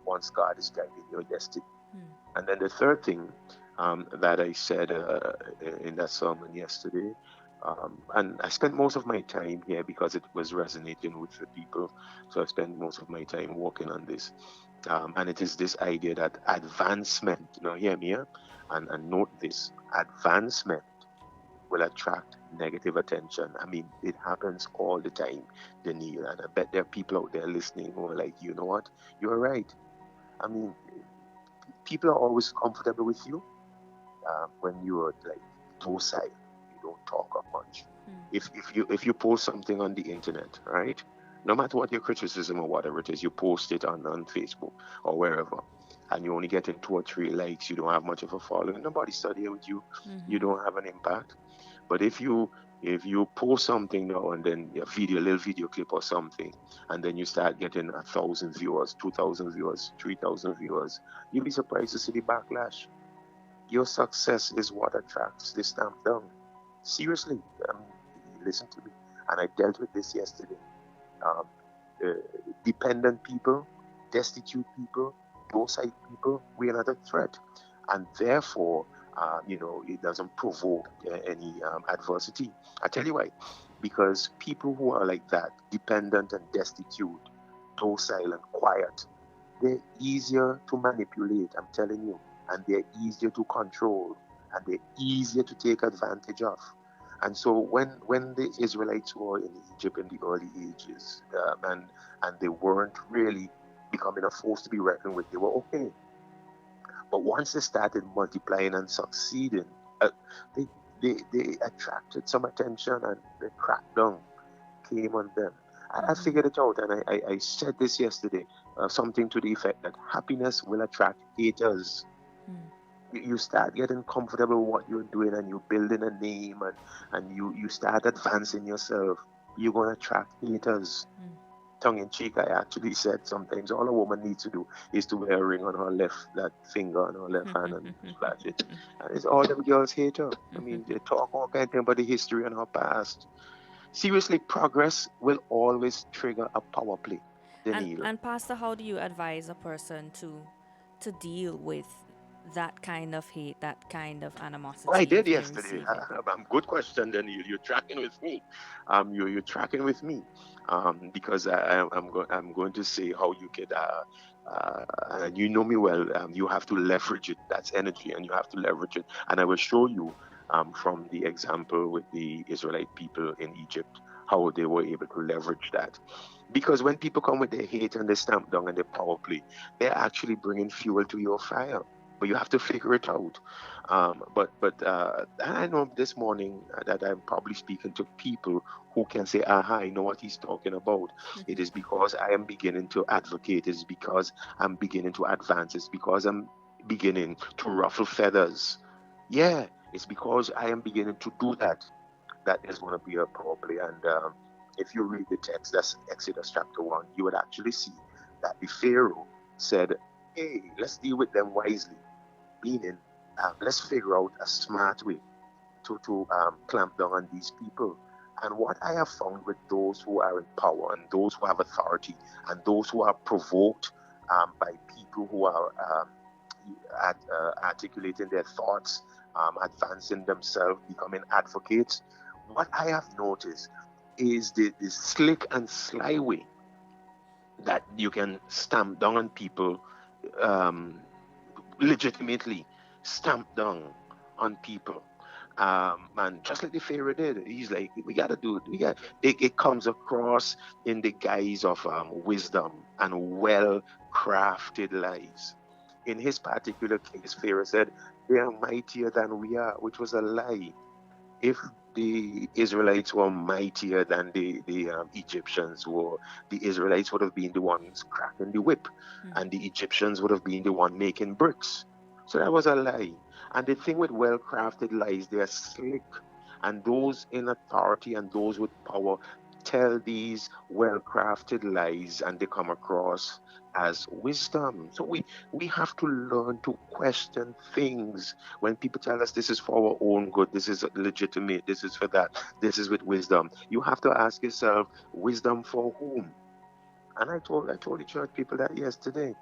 once God is guiding your destiny. And then the third thing that I said in that sermon yesterday, and I spent most of my time here because it was resonating with the people. So I spent most of my time working on this. And it is this idea that advancement, hear me, and note this, advancement will attract negative attention. I mean, it happens all the time, Daniel. And I bet there are people out there listening who are like, you know what? You're right. I mean, people are always comfortable with you when you're like docile. You don't talk up much. If you post something on the internet, right? No matter what your criticism or whatever it is, you post it on Facebook or wherever, and you only get in 2 or 3 likes. You don't have much of a following. Nobody's studying with you. You don't have an impact. But if you post something now and then a little video clip or something, and then you start getting 1,000 viewers, 2,000 viewers, 3,000 viewers, you'll be surprised to see the backlash. Your success is what attracts the stamp down. Seriously, listen to me. And I dealt with this yesterday. Dependent people, destitute people, docile people, we are not a threat. And therefore, it doesn't provoke any adversity. I tell you why. Because people who are like that, dependent and destitute, docile and quiet, they're easier to manipulate, I'm telling you. And they're easier to control. And they're easier to take advantage of. And so when the Israelites were in Egypt in the early ages, and they weren't really becoming a force to be reckoned with, they were okay. But once they started multiplying and succeeding, they attracted some attention, and the crackdown came on them. I figured it out, and I said this yesterday, something to the effect that happiness will attract haters. You start getting comfortable with what you're doing, and you're building a name, and you start advancing yourself, you're going to attract haters. Tongue in cheek, I actually said sometimes all a woman needs to do is to wear a ring on her left finger on her left hand and flash it. And it's all them girls hate her. I mean, they talk all kind of thing about the history and her past. Seriously, progress will always trigger a power play. And Pastor, how do you advise a person to deal with that kind of hate, that kind of animosity? I did if they yesterday. receive it? Good question. Then you're tracking with me. You're tracking with me. Because I'm going to say how you could. And you know me well. You have to leverage it. That's energy, and you have to leverage it. And I will show you from the example with the Israelite people in Egypt how they were able to leverage that. Because when people come with their hate and they stamp down and they power play, they're actually bringing fuel to your fire. But you have to figure it out. But I know this morning that I'm probably speaking to people who can say, aha, I know what he's talking about. It is because I am beginning to advocate. It's because I'm beginning to advance. It's because I'm beginning to ruffle feathers. Yeah, it's because I am beginning to do that. That is going to be a problem. And if you read the text, that's Exodus chapter 1, you would actually see that the Pharaoh said, hey, let's deal with them wisely. Meaning, let's figure out a smart way to clamp down on these people. And what I have found with those who are in power and those who have authority and those who are provoked by people who are articulating their thoughts, advancing themselves, becoming advocates, what I have noticed is the slick and sly way that you can stamp down on people, legitimately stamp down on people. And just like the Pharaoh did, he's like, we got to do it. It comes across in the guise of wisdom and well-crafted lies. In his particular case, Pharaoh said, they are mightier than we are, which was a lie. If the Israelites were mightier than the Egyptians were, the Israelites would have been the ones cracking the whip, and the Egyptians would have been the one making bricks. So that was a lie. And the thing with well-crafted lies, they are slick. And those in authority and those with power tell these well-crafted lies and they come across as wisdom. So we have to learn to question things. When people tell us this is for our own good, this is legitimate, this is for that, this is with wisdom, you have to ask yourself, wisdom for whom? And I told the church people that yesterday.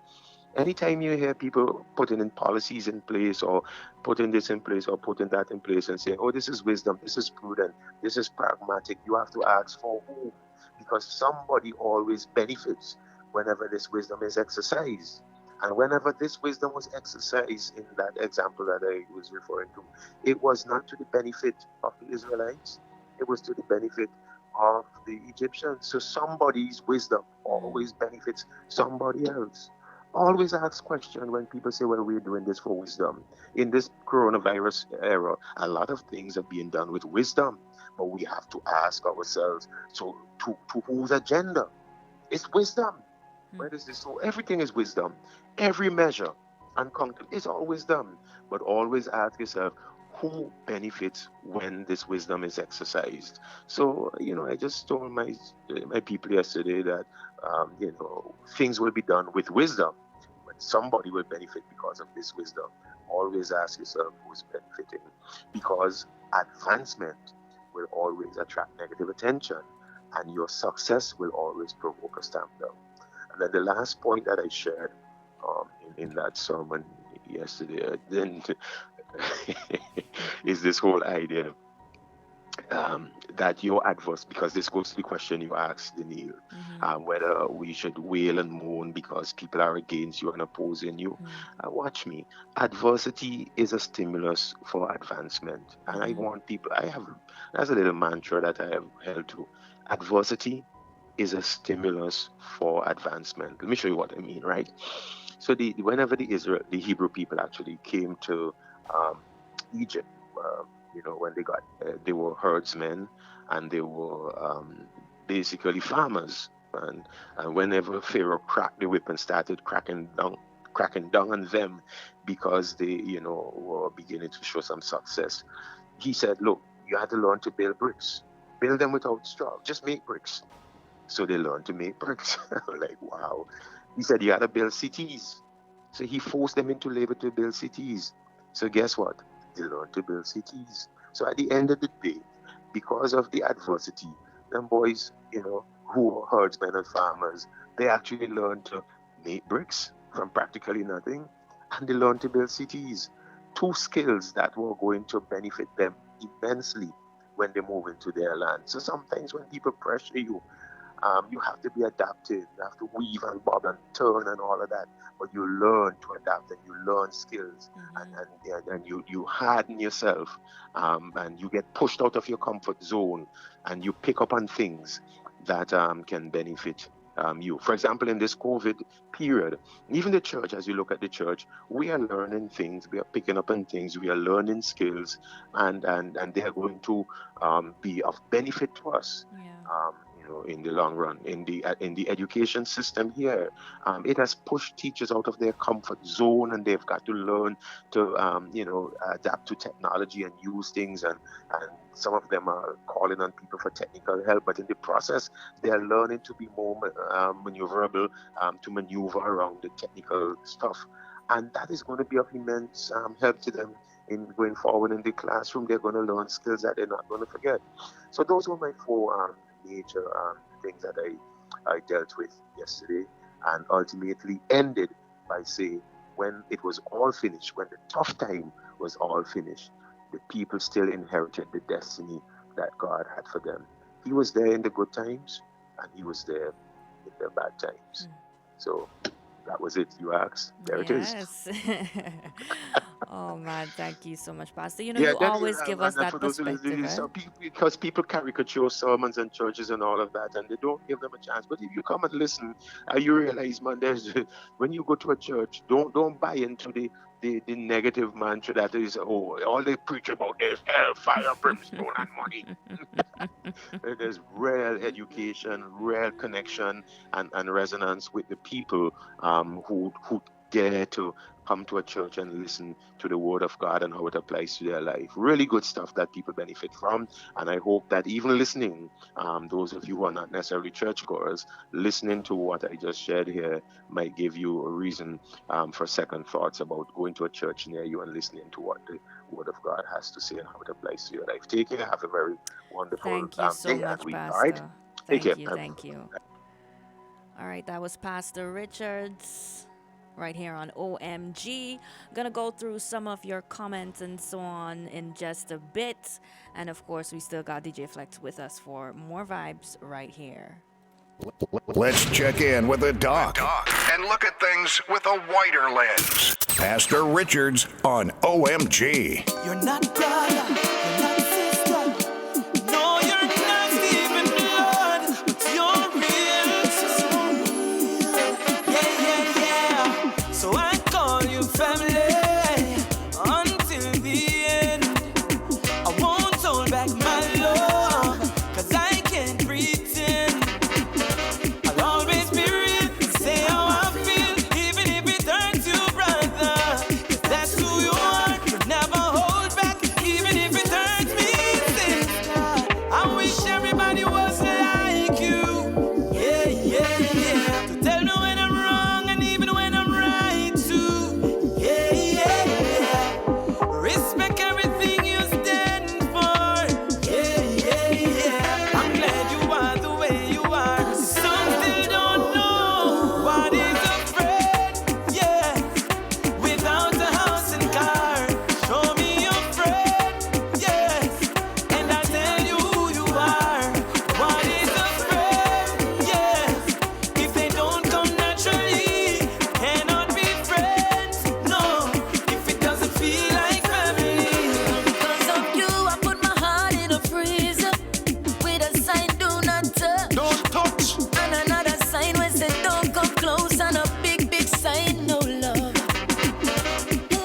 Anytime you hear people putting in policies in place or putting this in place or putting that in place and saying, oh, this is wisdom, this is prudent, this is pragmatic, you have to ask for whom? Because somebody always benefits whenever this wisdom is exercised. And whenever this wisdom was exercised in that example that I was referring to, it was not to the benefit of the Israelites, it was to the benefit of the Egyptians. So somebody's wisdom always benefits somebody else. Always ask questions when people say, well, we're doing this for wisdom. In this coronavirus era, a lot of things are being done with wisdom, but we have to ask ourselves, so to whose agenda? It's wisdom. Where does this? So everything is wisdom. Every measure and content is all wisdom. But always ask yourself, who benefits when this wisdom is exercised? So, I just told my people yesterday that, things will be done with wisdom, but somebody will benefit because of this wisdom. Always ask yourself who's benefiting, because advancement will always attract negative attention, and your success will always provoke a stamp down. And then the last point that I shared in that sermon yesterday, then is this whole idea that your adverse, because this goes to the question you asked, Daniel, whether we should wail and moan because people are against you and opposing you. Watch me. Adversity is a stimulus for advancement. And I want people, that's a little mantra that I have held to. Adversity is a stimulus for advancement. Let me show you what I mean, right? So whenever the Hebrew people actually came to Egypt, when they were herdsmen and they were basically farmers, and whenever Pharaoh cracked the whip and started cracking down on them because they, were beginning to show some success, he said, look, you had to learn to build bricks. Build them without straw. Just make bricks. So they learned to make bricks. Like, wow. He said, you got to build cities. So he forced them into labor to build cities. So guess what? They learned to build cities. So at the end of the day, because of the adversity, them boys, who were herdsmen and farmers, they actually learned to make bricks from practically nothing. And they learned to build cities. Two skills that were going to benefit them immensely when they move into their land. So sometimes when people pressure you, you have to be adaptive. You have to weave and bob and turn and all of that. But you learn to adapt and you learn skills and you harden yourself and you get pushed out of your comfort zone and you pick up on things that can benefit you. For example, in this COVID period, even the church, as you look at the church, we are learning things, we are picking up on things, we are learning skills, and they are going to be of benefit to us. In the long run, in the education system here, it has pushed teachers out of their comfort zone, and they've got to learn to, adapt to technology and use things. And some of them are calling on people for technical help, but in the process, they are learning to be more maneuverable, to maneuver around the technical stuff, and that is going to be of immense help to them in going forward in the classroom. They're going to learn skills that they're not going to forget. So those were my four major things that I dealt with yesterday, and ultimately ended by saying, when it was all finished, when the tough time was all finished, the people still inherited the destiny that God had for them. He was there in the good times, and he was there in the bad times. So that was it. You asked. There it is. Yes. Oh man, thank you so much, Pastor. You Yeah, always give us and for that those who perspective, listen, eh? because people caricature sermons and churches and all of that, and they don't give them a chance. But if you come and listen, you realize, man, there's when you go to a church, don't buy into the negative mantra that is, oh, all they preach about is hellfire, brimstone, and money. There's real education, real connection, and resonance with the people who dare to come to a church and listen to the word of God and how it applies to their life. Really good stuff that people benefit from. And I hope that even listening, those of you who are not necessarily churchgoers, listening to what I just shared here might give you a reason for second thoughts about going to a church near you and listening to what the word of God has to say and how it applies to your life. Take care. Have a very wonderful Thank you so day much, and week. Pastor. All right? Take care. Thank you. All right, that was Pastor Richards right here on OMG. Gonna go through some of your comments and so on in just a bit. And of course, we still got DJ Flex with us for more vibes right here. Let's check in with the doc and look at things with a wider lens. Pastor Richards on OMG. You're not brother, you're not sister. No, you're not even blood, but you're real to me. Yeah. So I call you family until the end. I won't hold back my love, 'cause I can't pretend. I'll always be real and say how I feel, even if it hurts you, brother. 'Cause that's who you are. You never hold back, even if it hurts me, sister. I wish everybody was like you. Yeah. To tell me when I'm wrong and even when I'm right too. Yeah. Respect everything you stand for. Yeah. I'm glad you are the way you are. Some still don't know what is a friend. Yeah. Without a house and car, show me your friend. Yes. And I'll tell you who you are. What is a friend? Yes. If they don't come naturally, cannot be friends. No. If it doesn't feel like family. Because of you, I put my heart in a freezer with a sign, do not touch. Don't touch. And another sign where say don't come close, and a big sign, no love.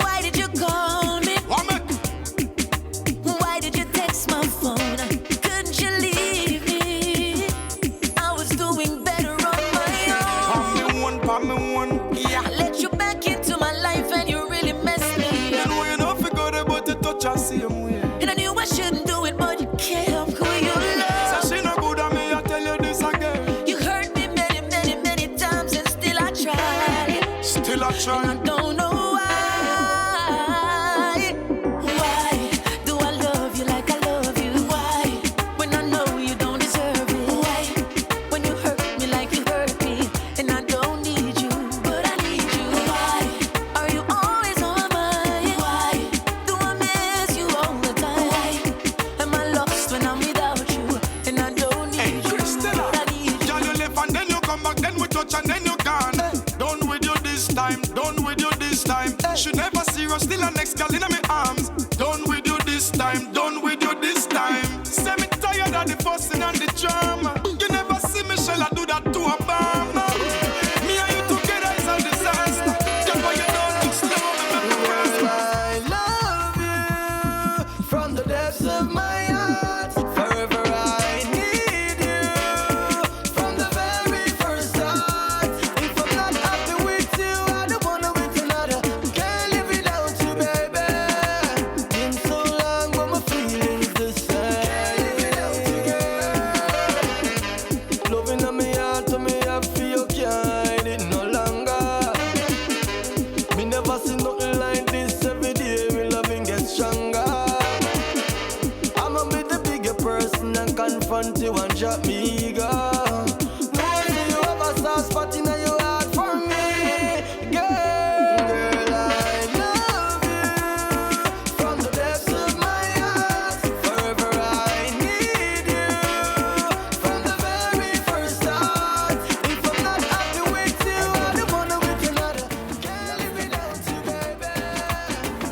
Why did you call me? Why did you text my phone? Couldn't you leave me? I was doing better on my own. Palm me one. I let you back into my life and you really messed me You up. know you don't forget about the touch I see him way. And I knew I shouldn't do it, but you can't help who you love. So she no good at me, I tell you this again. You hurt me many times and still I tried. Still I try. And I don't know why. Why do I love you like I love you? Why? When I know you don't deserve it. Why? When you hurt me like you hurt me. And I don't need you, but I need you. Why? Are you always on my mind? Why? Do I miss you all the time? Why? Am I lost when I'm without you? And I don't need you, but I need you. Girl, you left and then you come back, then we touch and then you gone. Done with you this time, done with you this time. She never serious, still a next girl in my arms. Done with you this time, done with you this time. Say me tired of the fussing and the drama. You never see Michelle, I do that to a bomb. Me and you together is a disaster. Girl, why you don't look slow, me make me I love you from the depths of my heart. Forever I need you from the very first start. If I'm not happy with you, I don't wanna with another. Can't live without you, baby. Been so long, but my feelings the same. Can't live without you, girl. Loving on me heart, to me I feel can't hide it no longer. Me never seen nothing like this. Every day me loving gets stronger. I'ma be the bigger person and confront you and drop me ego. No one see you have a soft spot in your heart for me, girl. I love you from the depths of my heart. Forever I need you from the very first start. If I'm not happy with you, I don't wanna with another. Can't live without you, baby.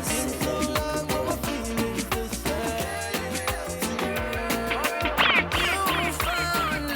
Been so long, but my feelings the same. You found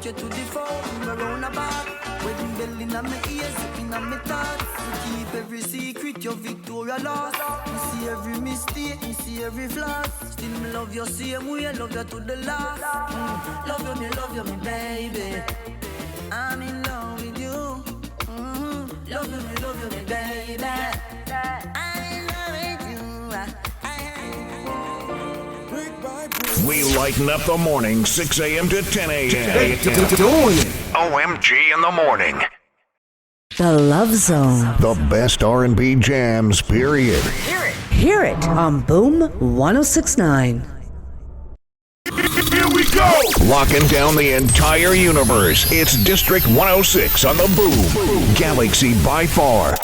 you to the phone, around about. Wedding bell in my ears, in my thoughts. You keep every secret, your Victoria lost. You see every mistake, you see every flaw. Still me love you same way, love you to the last. Love you, me baby. I'm in love with you. Love you, me baby. I'm in love with you. We lighten up the morning, 6 a.m. to 10 a.m. OMG in the morning. The Love Zone. The best R&B jams, period. Hear it on Boom 1069. Here we go! Locking down the entire universe. It's District 106 on the Boom. Galaxy by far.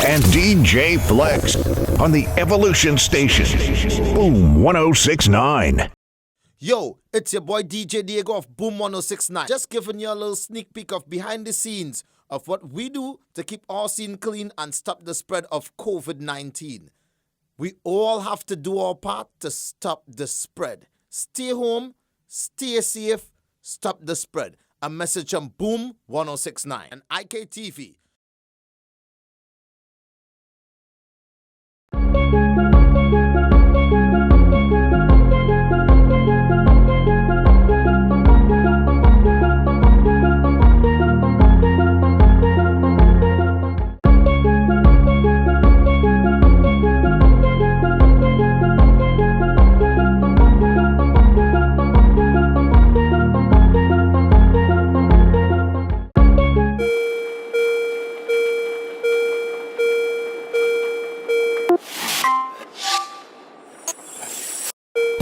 And DJ Flex on the Evolution Station. Boom 1069. Yo, it's your boy DJ Diego of Boom 1069. Just giving you a little sneak peek of behind the scenes of what we do to keep our scene clean and stop the spread of COVID-19. We all have to do our part to stop the spread. Stay home, stay safe, stop the spread. A message from Boom 1069 and IKTV.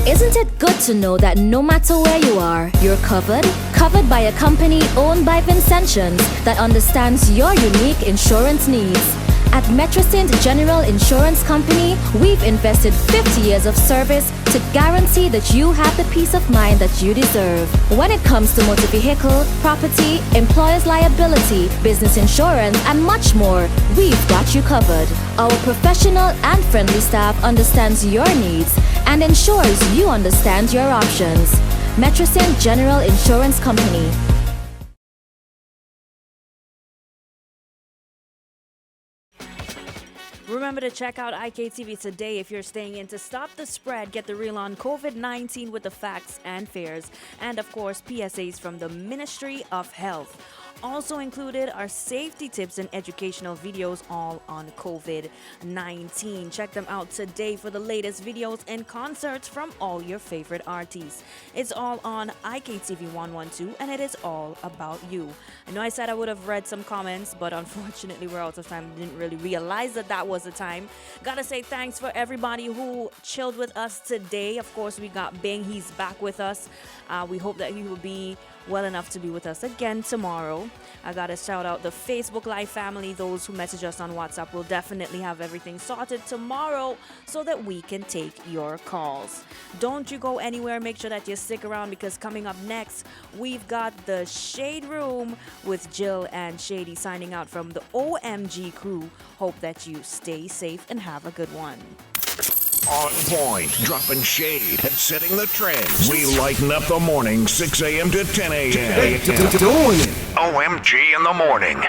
Isn't it good to know that no matter where you are, you're covered? Covered by a company owned by Vincentians that understands your unique insurance needs. At Metrosint General Insurance Company, we've invested 50 years of service to guarantee that you have the peace of mind that you deserve. When it comes to motor vehicle, property, employer's liability, business insurance, and much more, we've got you covered. Our professional and friendly staff understands your needs and ensures you understand your options. Metrosint General Insurance Company. Remember to check out IKTV today if you're staying in to stop the spread. Get the real on COVID-19 with the facts and fears. And of course, PSAs from the Ministry of Health. Also included are safety tips and educational videos all on COVID-19. Check them out today for the latest videos and concerts from all your favorite artists. It's all on IKTV 112 and it is all about you. I know I said I would have read some comments, but unfortunately we're out of time. Didn't really realize that was the time. Gotta say thanks for everybody who chilled with us today. Of course, we got Bing. He's back with us. We hope that he will be well enough to be with us again tomorrow. I gotta shout out the Facebook Live family. Those who message us on WhatsApp will definitely have everything sorted tomorrow so that we can take your calls. Don't you go anywhere. Make sure that you stick around because coming up next, we've got the Shade Room with Jill and Shady signing out from the OMG crew. Hope that you stay safe and have a good one. On point, dropping shade and setting the trends. We lighten up the morning, 6 a.m. to 10 a.m. OMG in the morning.